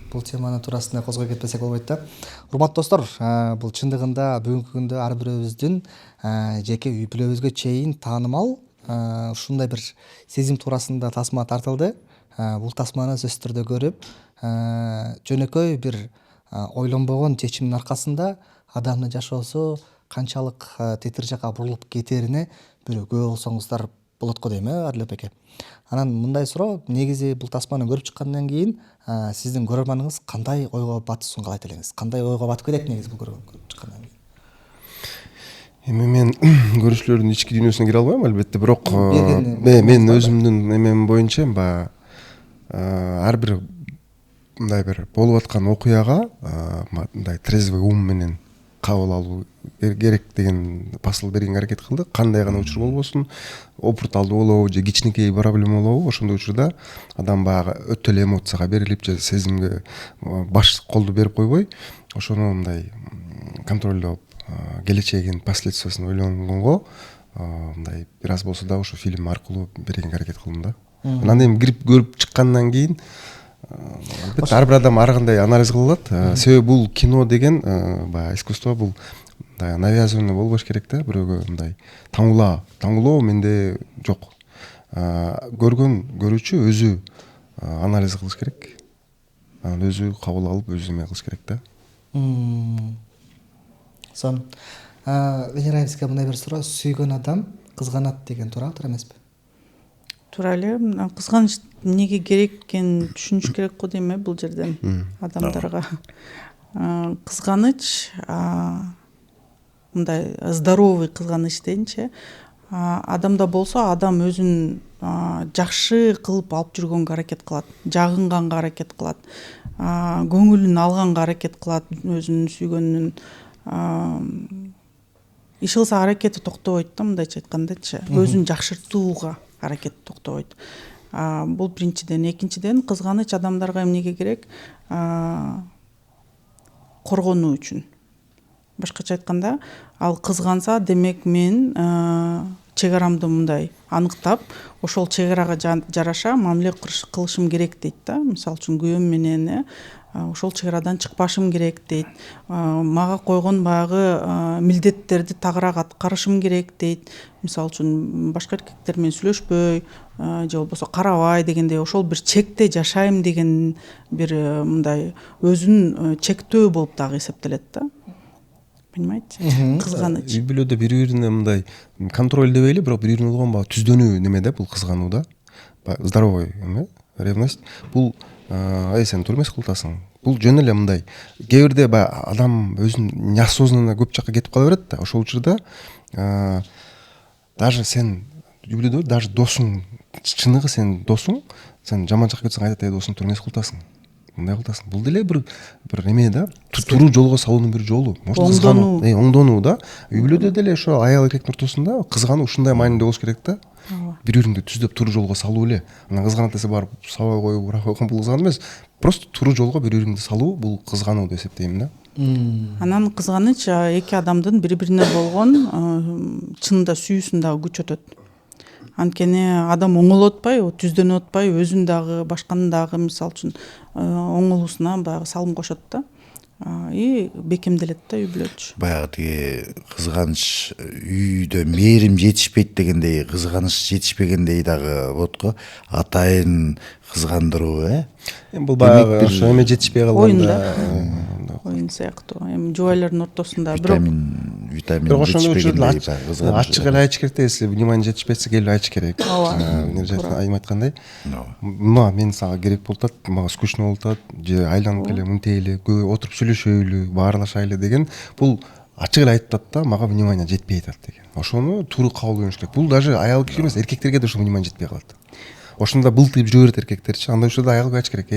бул теманы туурасында козгой кетпесек болбойт да. Урматтуу достор, бул чындыгында бүгүнкү күндө ар бирөөбүздүн жеке үй бүлөбүзгө чейин таанымал ушундай бир сезим туурасында тасма тартылды. Бул тасманы сөзсүз түрдө көрүп, жөнөкөй бир ойлонбогон чечимдин аркасында адамдын жашоосу канчалык тетир жакка бурулуп кетерине бир күбө болсоңуздар болот го дейм, Адилет эке. Анан мындай суроо, негизи бул тасманы көрүп чыккандан кийин сиздин көрөрманыңыз кандай ойго батышын каалайт элеңиз? Кандай ойго батып кетет негизи бул көрүп чыккандан кийин? Эми мен көрүүчүлөрдүн ички дүйнөсүнө кире албайм, албетте, бирок мен өзүмдүн эмем боюнча ар бир мындай бир болуп аткан окуяга мындай трезвый ум менен кабыл алуу керек деген посыл бергенге аракет кылды. Кандай гана учур болбосун, опурталдуу болобу же кичинекей проблема болобу, ошондой учурда адам баягы өтө эле эмоцияга берилип же сезимге баш колду берип койбой, ошону мындай контролдоп, келечегин, последствиясын ойлонгонго мындай бир аз болсо да ошо фильм аркылуу бергенге аракет кылдым да. Анан эми кирип көрүп чыккандан кийин албетте ар бир адам ар кандай анализ кыла алат. Себеби бул кино деген баягы искусство, бул мындай навязывание болбош керек да, бирөөгө мындай таңуулоо менде жок. Көргөн көрүүчү өзү анализ кылыш керек. Анан өзү кабыл алып, өзү эме кылыш керек да. Сон Венера айыбызга мындай бир суроо, сүйгөн адам кызганат деген туурабы, туура эмеспи? Туура эле. Кызганыч эмнеге керек экенин түшүнүш керек го дейм, бул жерден адамдарга. Кызганыч мындай здоровый кызганыч дейинчи, адамда болсо адам өзүн жакшы кылып алып жүргөнгө аракет кылат, жагынганга аракет кылат, көңүлүн алганга аракет кылат, өзүнүн сүйгөнүнүн иш кылса аракети токтобойт да, мындайча айткандачы, өзүн жакшыртууга аракет токтобойт. Бул биринчиден. Экинчиден, кызганыч адамдарга эмнеге керек? Коргонуу үчүн. Башкача айтканда, ал кызганса, демек мен чек арамды мындай аныктап, ошол чек арага жараша мамиле кылышым керек дейт да. Мисалы үчүн күйөөм менен ошол чек арадан чыкпашым керек дейт. Мага койгон баягы милдеттерди тагыраак аткарышым керек дейт. Мисалы үчүн башка эркектер менен сүйлөшпөй же болбосо карабай дегендей, ошол бир чекте жашайм деген бир мындай өзүн чектөө болуп дагы эсептелет да. Понимаете? Кызганыч. Үй бүлөдө бири-бирине мындай контроль дебейли, бирок бири-бирине болгон баягы түздөнүү неме да, бул кызгануу да. Здоровый эме, ревность. Бул сен туура эмес кылып атасың. Бул жөн эле мындай. Кээ бирде баягы адам өзүн неосознанно көп жакка кетип кала берет да. Ошол учурда даже сен үй бүлөдө даже досуң чыныгы сен досуң, сен жаман жакка кетсең айтат, досуң тур эмес кылтасың, мындай кылтасың. Бул деле бир эме да, туруу жолго салуунун бир жолу. Оңдонуу да. Үй бүлөдө деле ошо аял эркектин ортосунда кызгануу ушундай маанилүү болуш керек да. Бири бириңди түздөп туруу жолго салуу эле. Анан кызганат десе барып сабай коюп, ура койгон бул кызгануу эмес. Просто туруу жолго бири бириңди салуу бул кызгануу деп эсептейм да. Анан кызганыч эки адамдын бири бирине болгон чынында сүйүүсүн дагы күчөтөт. Анткени адам оңолуп атпайбы, түздөнүп атпайбы, өзүн дагы башканын дагы мисалы үчүн оңолуусуна баягы салым кошот да. И бекемделет да үй бүлөчү. Баягы тиги кызганыч үйдө мээрим жетишпейт дегендей, кызганыч жетишпегендей дагы болот го. Атайын кызгандыруу, Бул баягы ошо эме жетишпей калганда оюн сыяктуу. Эми жубайлардын ортосунда витамин ошондой жетишпегендей ачык эле айтыш керек да, если внимание жетишпесе келип айтыш керек. Айым айткандай, мен сага керек болуп атат, мага скучно болуп атат, же айланып келе мынтейли, көп отуруп сүйлөшөйлү, баарлашайлы деген, бул ачык эле айтып атат да, мага внимание жетпей атат деген. Ошону туура кабыл көрүш керек. Бул даже аял киши эмес, эркектерге да ошо внимание жетпей калат. Ошондо былтыйып жүрө берет эркектерчи. Андай учурда аялга айтыш керек,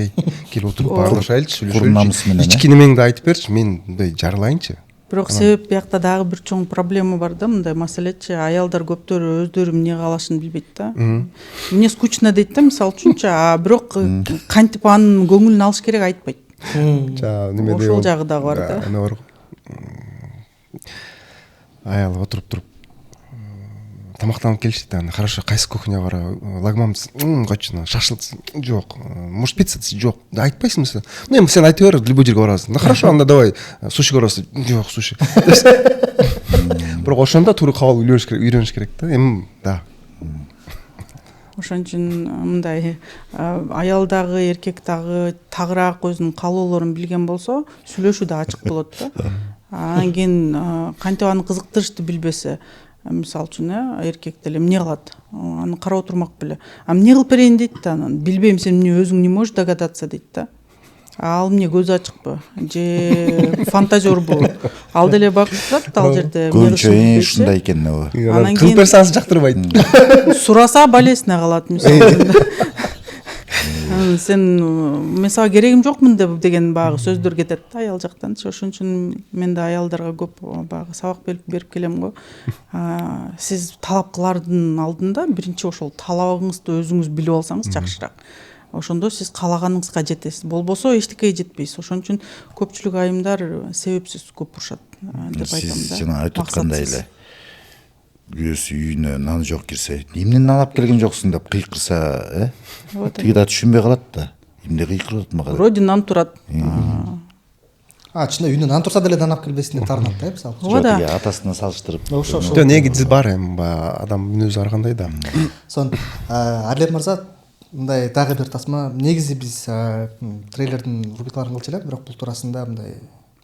кел отуруп баарлашайлычы, сүйлөшөлүчү. Ички немеңди айтып берчи, мен мындай жарылайынчы. Бирок себеп биякта дагы бир чоң проблема бар да, мындай маселечи. Аялдар көптөрү өздөрү эмне каалашын билбейт да. Мне скучно дейт да, мисалы үчүнчү, бирок кантип анын көңүлүн алыш керек айтпайт. Ошол жагы дагы бар да. Эме бар го. Аял отуруп туруп тамактанып келишти да, хорошо, кайсы кухняга бара, лагман койчу, шашлык жок, может пицца жок, айтпайсыңбы сен? Эми сен айта бер, любой жерге барасың. Хорошо, анда давай сушиге барасың. Жок, суши. Бирок ошондо туура кабыл үйрөнүш керек да. Эми да. Ошон үчүн мындай аял дагы эркек дагы тагыраак өзүнүн каалоолорун билген болсо, сүйлөшүү да ачык болот да. Анан кийин кантип аны кызыктырышты билбесе, мисалы үчүн эркек деле эмне кылат, аны карап отурмак беле, эмне кылып берейин дейт да, анан билбейм, сен эмне өзүң не можешь догадаться дейт да. Ал эмне көзү ачыкпы же фантазербу, ал деле багып турат ал жерде. Көбүнчө ушундай экен. Анан кылып берсе анысы жактырбайт. Сураса балесине калат мисалы. Сен мен сага керегим жокмун деген багы сөздөр кетет да аял жактанчы. Ошон үчүн мен да аялдарга көп багы сабак берип келем го. Сиз талап кылардын алдында биринчи ошол талабыңызды өзүңүз билип алсаңыз жакшыраак. Ошондо сиз каалаганыңызга жетесиз. Болбосо эчтекеге жетпейсиз. Ошон үчүн көпчүлүк айымдар себепсиз көп урушат деп айтам да. Сиз жана айтып аткандай эле күйөөсү үйүнө нан жок кирсе, эмне нан алып келген жоксуң деп кыйкырса, тиги да түшүнбөй калат да. Эмне кыйкырып атат мага? Вроде нан турат. Чында үйүнө нан турса деле нан алып келбесин деп таарынат да, мисалы. Ооба. Атасына салыштырып. Ошо. Негизи бар эми адам мүнөзү ар кандай да. Сон Адилет мырза, мындай дагы бир тасма. Негизи биз трейлердин рубрикаларын кылчу элек, бирок бул туурасында мындай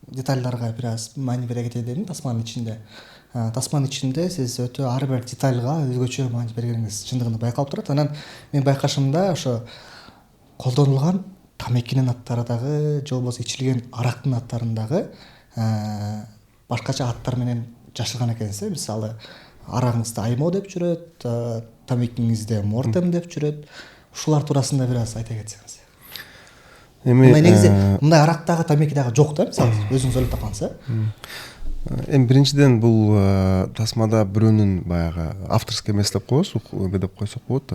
детальдарга бир аз маани бере кетели дедим тасманын ичинде. Тасманын ичинде сиз өтө ар бир детальга өзгөчө маани бергениңиз чындыгында байкалып турат. Анан мен байкашымда ошо колдонулган тамекинин аттары дагы, же болбосо ичилген арактын аттарын дагы башкача аттар менен жашырган экенсиз. Мисалы, арагыңызды Аймо деп жүрөт, тамекиңизде Мортем деп жүрөт. Ушулар туурасында бир аз айта кетсеңиз. Эми негизи мындай арактагы тамеки дагы жок да, мисалы, өзүңүз ойлоп тапкансыз. Эми биринчиден бул тасмада бирөөнүн баягы авторский эмес деп коебуз, эме деп койсок болот.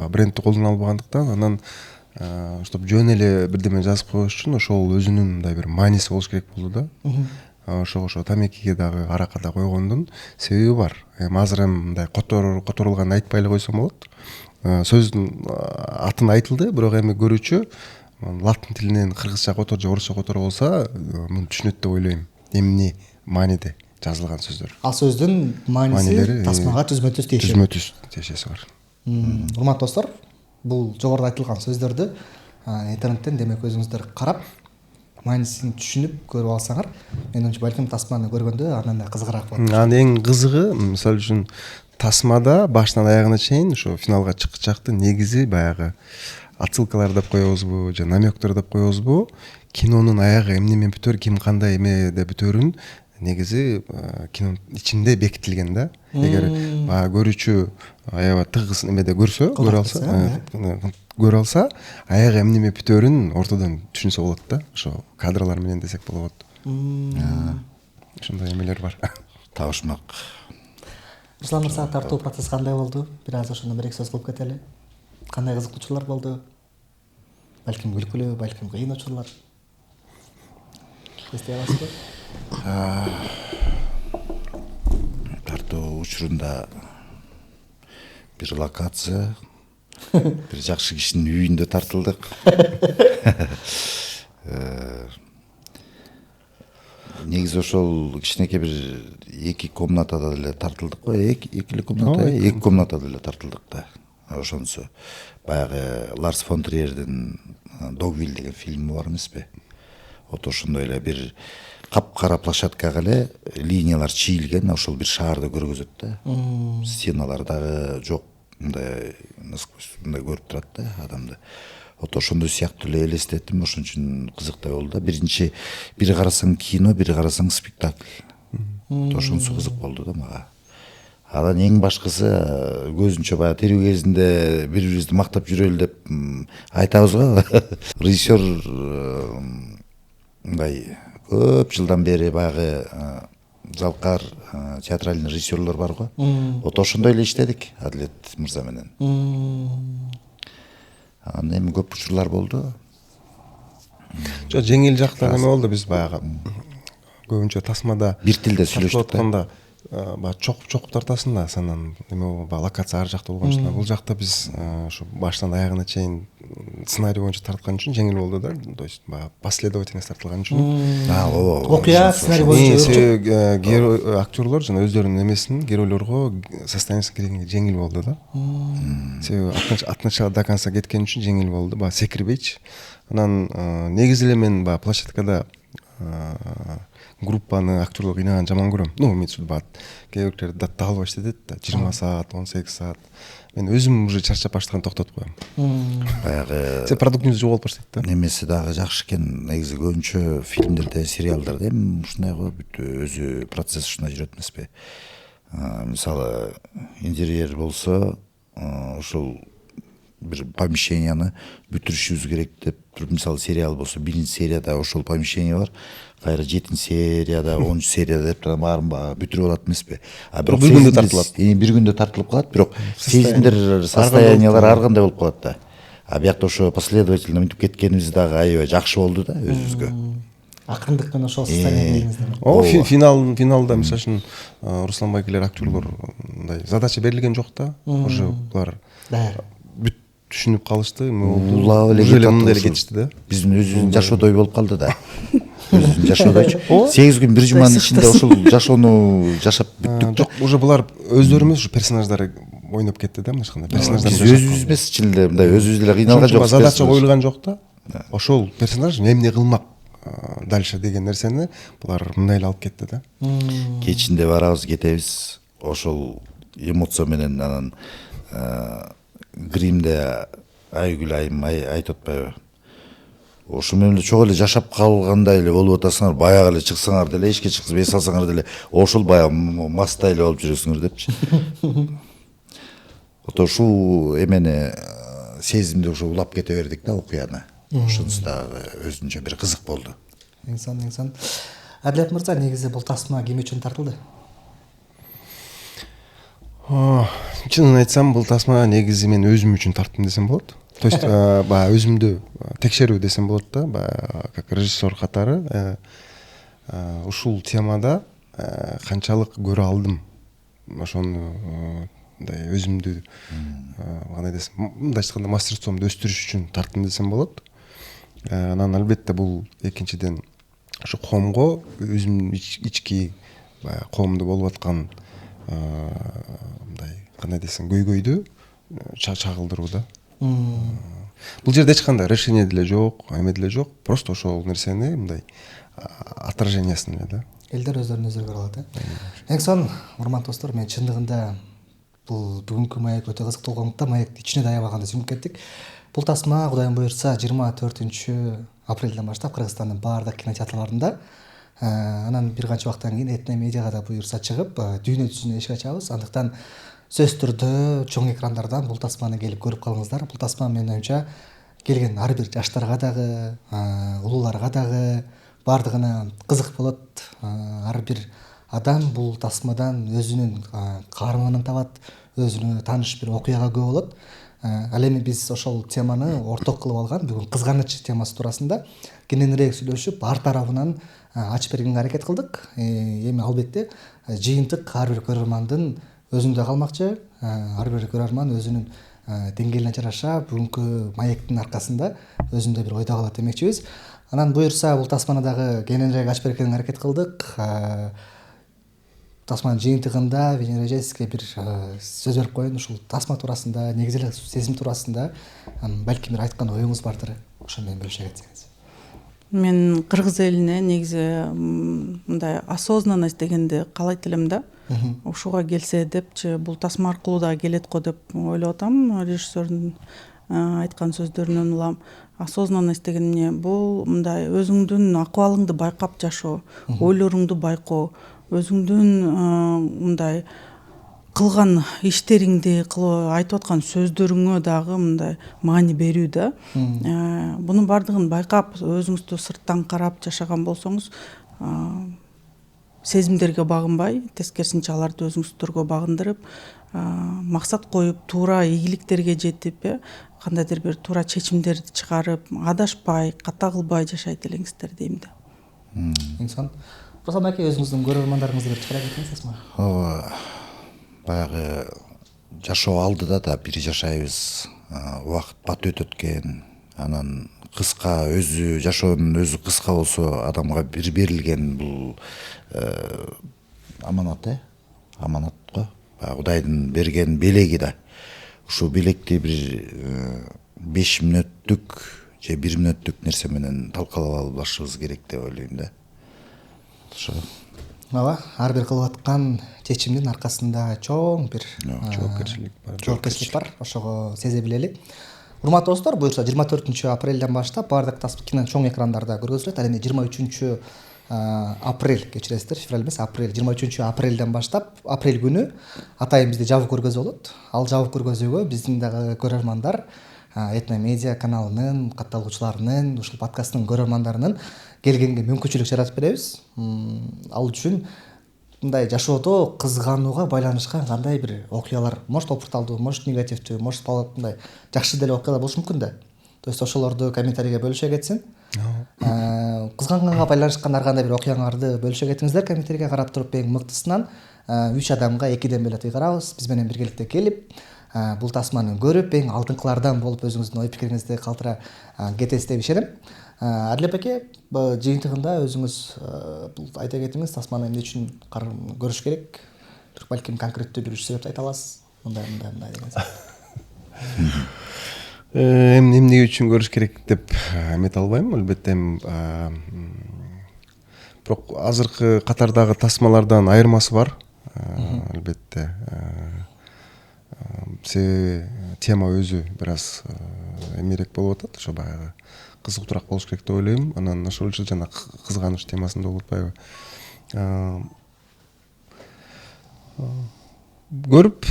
Брендти колдоно албагандыктан, анан чтобы жөн эле бирдеме жазып коюш үчүн ошол өзүнүн мындай бир мааниси болуш керек болду да. Ошо тамекиге дагы аракка да койгондун себеби бар. Эми азыр мындай которулган айтпай эле койсом болот. Сөздүн атын айтылды, бирок эми көрүүчү латын тилинен кыргызча котор же орусча котор болсо, муну түшүнөт деп ойлойм. Эмне мааниде жазылган сөздөр. Ал сөздүн мааниси тасмага түзмө-түз тиешеси. Түзмө-түз тиешеси бар. Урматтуу достор, бул жогоруда айтылган сөздөрдү интернеттен демек өзүңүздөр карап, маанисин түшүнүп көрүп алсаңар, менимче балким тасманы көргөндө андан да кызыгыраак болот. Анан эң кызыгы, мисалы үчүн тасмада башынан аягына чейин ошо финалга чыккычакты негизи баягы отсылкалар деп коебузбу же намектер деп коебузбу, кинонун аягы эмне менен бүтөр, ким кандай эме деп бүтөрүн негизи кинонун ичинде бекитилген да. Эгер баягы көрүүчү аябай тыгыз эмеде көрө алса, аяга эмне бүтөөрүн ортодон түшүнсө болот да. Ошо кадрлар менен десек болот. Ошондой эмелер бар. Табышмак. Руслан мырза, тартуу процесс кандай болду? Бир аз ошондо бир эки сөз кылып кетели. Кандай кызыктуучулар болду? Балким күлкүлүү, балким кыйын учурлар. Эстей аласызбы? Тартуу учурунда бир локация, бир жакшы кишинин үйүндө тартылдык. Негизи ошол кичинекей бир 2 комнатада деле тартылдык го, 2 комната, 2 комнатада деле тартылдык да. Ошонусу баягы Ларс фон Триердин Догвилл деген фильми бар эмеспи? Вот ошондой эле бир капкара площадкага эле линиялар чийилген, ошол бир шаарды көргөзөт да. Стеналар дагы жок, мындай насквозь мындай көрүп турат да адамды. Вот ошондой сыяктуу эле элестеттим, ошон үчүн кызыктай болду да. Биринчи бир карасаң кино, бир карасаң спектакль. Ошонусу кызык болду да мага. Анан эң башкысы көзүнчө баягы тирүү кезинде бири-бирибизди мактап жүрөлү деп айтабыз го. Режиссер мындай көп жылдан бери баягы Залкар театральный режиссерлор бар го. Вот ошондой эле иштедик Адилет мырза менен. Анан эми көп учурлар болду. Жок, жеңил жактан эме болду, биз баягы көбүнчө тасмада бир тилде сүйлөштүк да. Баягы чокуп тартасың да, санан эме локация ар жакта болгон. Бул жакта биз ошо баштан аягына чейин сценарий боюнча тарткан үчүн жеңил болду да. То есть баягы последовательность тартылган үчүн. Окуя сценарий боюнча герой актерлор жана өздөрүнүн эмесин геройлорго состояниесин киргенге жеңил болду да. Себеби от начала до конца кеткен үчүн жеңил болду. Баягы секирбейчи. Анан негизи эле мен баягы площадкада группаны актерлор кыйнаган жаман көрөм. Имеется в виду кээ бирлер датта албай иштетет да, 20 саат, 18 саат. Мен өзүм уже чарчап баштаган токтотуп коем. Баягы Се продуктивность жоголуп баштайт да. Немеси дагы жакшы экен. Негизи көбүнчө фильмдерде, сериалдарда эми ушундай го, бүт өзү процесс ушундай жүрөт эмеспи? Мисалы, интерьер болсо, ошол бир помещенияны бүтүрүшүбүз керек деп, мисалы сериал болсо, 1-чи серияда ошол помещение бар, кайра 7-чи серияда, 10-чу серияда деп баарын бүтүрүп алат эмеспи? А бирок бир күндө тартылат. Бир күндө тартылып калат, бирок сезимдер, состояниялар ар кандай болуп калат да. А биякта ошо последовательно мынтип кеткенибиз дагы аябай жакшы болду да өзүбүзгө. Акырындык менен ошол состояние келдиңиздер. Финалда мисалы үчүн Руслан Байкелер актерлор мындай задача берилген жок да. Уже булар бүт түшүнүп калышты. Улап эле мындай эле кетишти да. Биздин өзүбүздүн жашоодой болуп калды да. Өзүбүздүн жашоодойчу. 8 күн бир жуманын ичинде ошол жашоону жашап бүттүк. Жок, уже булар өздөрү эмес, ушу персонаждар ойноп кетти да, мындайча персонаждар. Биз өзүбүз эмес, чынында мындай өзүбүз деле кыйналган жокпуз. Задача коюлган жок да. Ошол персонаж эмне кылмак дальше деген нерсени булар мындай эле алып кетти да. Кечинде барабыз, кетебиз. Ошол эмоция менен анан гримде айгүл айым айтып атпайбы? Ошо менен чогуу эле жашап калгандай эле болуп атасыңар, баягы эле чыксаңар деле, эшикке чыксып эс алсаңар деле ошол баягы мастай эле болуп жүрөсүңөр депчи. Ушул эмени сезимди ошо улап кете бердик да, окуяны. Ошонусу дагы өзүнчө бир кызык болду. Инсан. Адилет мырза, негизи бул тасма ким үчүн тартылды? Чынын айтсам, бул тасма негизи мен өзүм үчүн тарттым десем болот. То есть баягы өзүмдү текшерүү десем болот да, баягы как режиссер катары ушул темада канчалык көрө алдым. Ошону мындай өзүмдү кандай десем, мындайча айтканда мастерствомду өстүрүш үчүн тарттым десем болот. Анан албетте бул экинчиден ошо коомго, өзүмдүн ички баягы коомдо болуп аткан мындай кандай десем, көйгөйдү чагылдыруу да. Бул жерде эч кандай решение деле жок, эме деле жок, просто ошол нерсени мындай отражениясын эле да. Элдер өздөрүн өздөрү көрө алат, Эң сонун, урматтуу достор, мен чындыгында бул бүгүнкү маек өтө кызыктуу болгондуктан маекти ичине да аябаганда сүңгүп кеттик. Бул тасма Кудайым буйрса 24 апрелден баштап Кыргызстандын баардык кинотеатрларында Анан бир канча убакыттан кийин этно медиага да буюрса чыгып дүйнө жүзүнө эшик ачабыз. Андыктан сөзсүз түрдө чоң экрандардан бул тасманы келип көрүп калыңыздар. Бул тасма менин оюмча келген ар бир жаштарга дагы, улууларга дагы баардыгына кызык болот. Ар бир адам бул тасмадан өзүнүн каарманын табат, өзүнө тааныш бир окуяга күбө болот. Ал эми биз ошол теманы орток кылып алган бүгүн кызганыч темасы туурасында кененирээк сүйлөшүп, ар тарабынан ачып бергенге аракет кылдык. Эми албетте жыйынтык ар бир көрөрмандын өзүндө калмакчы. Ар бир көрөрман өзүнүн деңгээлине жараша бүгүнкү маектин аркасында өзүндөй бир ойдо калат демекчибиз. Анан буюрса бул тасманы дагы кененирээк ачып бергенге аракет кылдык. Тасманын жыйынтыгында Венера эжесине бир сөз берип коеюн, ушул тасма туурасында, негизи эле сезим туурасында балким бир айткан оюңуз бардыр, ошону менен бөлүшө кетсеңиз. Мен кыргыз элине негизи мындай осознанность дегенди каалайт элем да. Ушуга келсе депчи, бул тасма аркылуу да келет го деп ойлоп атам. Режиссердун айткан сөздөрүнөн улам. Осознанность деген эмне? Бул мындай өзүңдүн акыбалыңды байкап жашоо, ойлоруңду байкоо, өзүңдүн мындай кылган иштериңди, айтып аткан сөздөрүңө дагы мындай маани берүү да. Бунун баардыгын байкап, өзүңүздү сырттан карап жашаган болсоңуз, сезимдерге багынбай, тескерисинче аларды өзүңүздөргө багындырып, максат коюп, туура ийгиликтерге жетип, кандайдыр бир туура чечимдерди чыгарып, адашпай, ката кылбай жашайт элеңиздер дейм да. Инсан Расам аке, өзүңүздүн көрөрмандарыңызды бир чыгара кетиңиз тасма. Баягы жашоо алдыда да бир жашайбыз. Убакыт бат өтөт экен. Анан кыска өзү жашоонун өзү кыска болсо адамга бир берилген бул аманат аманат го. Кудайдын берген белеги да. Ушул белекти бир 5 мүнөттүк же 1 мүнөттүк нерсе менен талкалап албашыбыз керек деп ойлойм да. Ооба, ар бир кылып аткан чечимдин аркасында чоң бир жоопкерчилик бар. Ошого сезе билели. Урматтуу достор, буюрса 24 апрелден баштап баардык кино чоң экрандарда көргөзүлөт. Ал эми 23 апрель, кечиресиздер, февраль эмес, апрель, 23 апрелден баштап, апрель күнү атайын бизде жабык көргөзүү болот. Ал жабык көргөзүүгө биздин дагы көрөрмандар, Этно медиа каналынын катталгуучуларынын, ушул подкасттын көрөрмандарынын келгенге мүмкүнчүлүк жаратып беребиз. Ал үчүн мындай жашоодо кызганууга байланышкан кандай бир окуялар, может опурталдуу, может негативдүү, может мындай жакшы деле окуялар болушу мүмкүн да. То есть ошолорду комментарийге бөлүшө кетсин. Кызганганга байланышкан ар кандай бир окуяңарды бөлүшө кетиңиздер комментарийге, карап туруп эң мыктысынан 3 адамга 2ден бөлөт ыйгарабыз. Биз менен биргеликте келип, бул тасманы көрүп, эң алдыңкылардан болуп өзүңүздүн ой пикириңизди калтыра кетесиз деп ишенем. Адилеп аке, жыйынтыгында өзүңүз бул айта кетиңиз, тасманы эмне үчүн көрүш керек? Балким конкреттүү бир 3 себепти айта аласыз. Мындай деген. Эмне үчүн көрүш керек деп эмете албайм, албетте. Бирок азыркы катардагы тасмалардан айырмасы бар. Албетте. Себеби тема өзү бир аз эмерээк болуп атат, ошо баягы кызыктуураак болуш керек деп ойлойм. Анан ошол үчүн жана кызганыч темасында болуп атпайбы. Көрүп,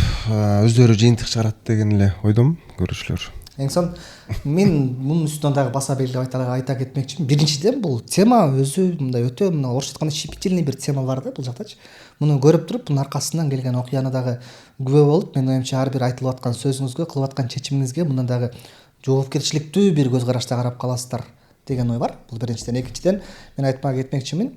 өздөрү жыйынтык чыгарат деген эле ойдомун көрүүчүлөр. Эңсон, мен мунун үстүнөн дагы баса белгилеп айта кетмекчимин. Биринчиден, бул тема өзү мындай өтө орусча айтканда щепетильный бир тема бар да бул жактачы. Муну көрүп туруп, мунун аркасынан келген окуяны дагы күбө болуп, менин оюмча ар бир айтылып аткан сөзүңүзгө, кылып аткан чечимиңизге мындан дагы жоопкерчиликтүү бир көз карашта карап каласыздар деген ой бар. Бул биринчиден. Экинчиден, мен айтмага кетмекчимин.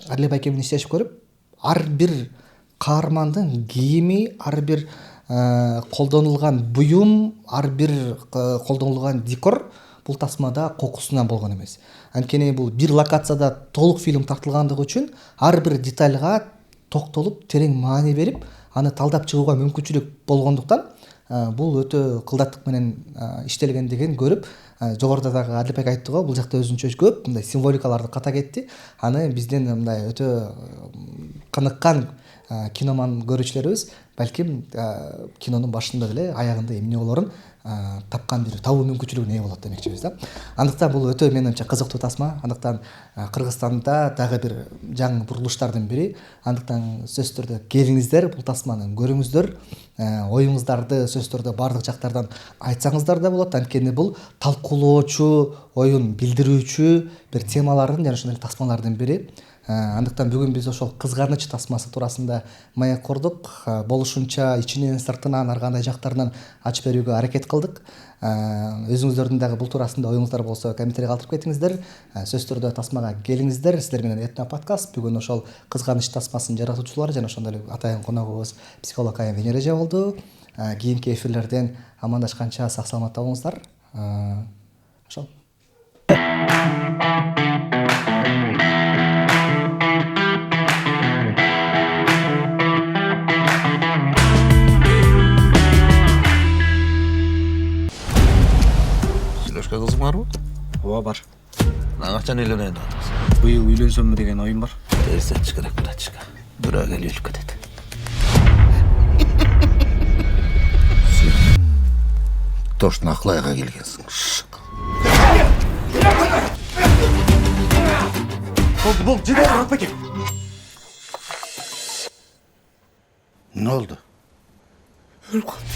Адилеп айке менен иштешип көрүп, ар бир каармандын кийими, ар бир колдонулган буюм, ар бир колдонулган декор бул тасмада кокусунан болгон эмес. Анткени бул бир локацияда толук фильм тартылгандыгы үчүн ар бир детальга токтолуп, терең маани берип, аны талдап чыгууга мүмкүнчүлүк болгондуктан бул өтө кылдаттык менен иштелгендигин көрүп, жогоруда дагы Адилеп айке айтты го, бул жакта өзүнчө көп мындай символикаларды ката кетти. Аны биздин мындай өтө каныккан киноман көрүүчүлөрүбүз балким кинонун башында деле аягында эмне болорун тапкан бир табуу мүмкүнчүлүгүнө ээ болот демекчибиз да. Андыктан бул өтө менимче кызыктуу тасма. Андыктан Кыргызстанда дагы бир жаңы бурулуштардын бири. Андыктан сөзсүз түрдө келиңиздер, бул тасманы көрүңүздөр, оюңуздарды сөзсүз түрдө баардык жактардан айтсаңыздар да болот. Анткени бул талкуулоочу, оюн билдирүүчү бир темалардын жана ошондой тасмалардын бири. Андыктан бүгүн биз ошол кызганыч тасмасы туурасында маек курдук. Болушунча ичинен сыртынан ар кандай жактарынан ачып берүүгө аракет кылдык. Өзүңүздөрдүн дагы бул туурасында оюңуздар болсо комментарий калтырып кетиңиздер. Сөзсүз түрдө тасмага келиңиздер. Сиздер менен Этно подкаст. Бүгүн ошол кызганыч тасмасынын жаратуучулары жана ошондой эле атайын коногубуз психолог Айым Венера эже болду. Кийинки эфирлерден амандашканча сак саламатта болуңуздар. Ошол. Кызың барбы? Ооба бар. Качан үйлөнөйүн деп атасың? Быйыл үйлөнсөмбү деген оюм бар. Терсетчи керек братчика. Бирөө келип өлүп кетет. Тоштун Аклайга келгенсиң. Бол, жеде Muratбеке. Ne oldu? Өлүп калды.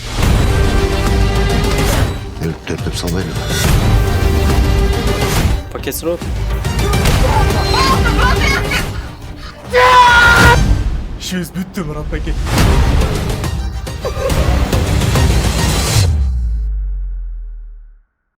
Ölüp dörtüp sallayla. Пакет сұрап. İşimiz bitti Muratbеке.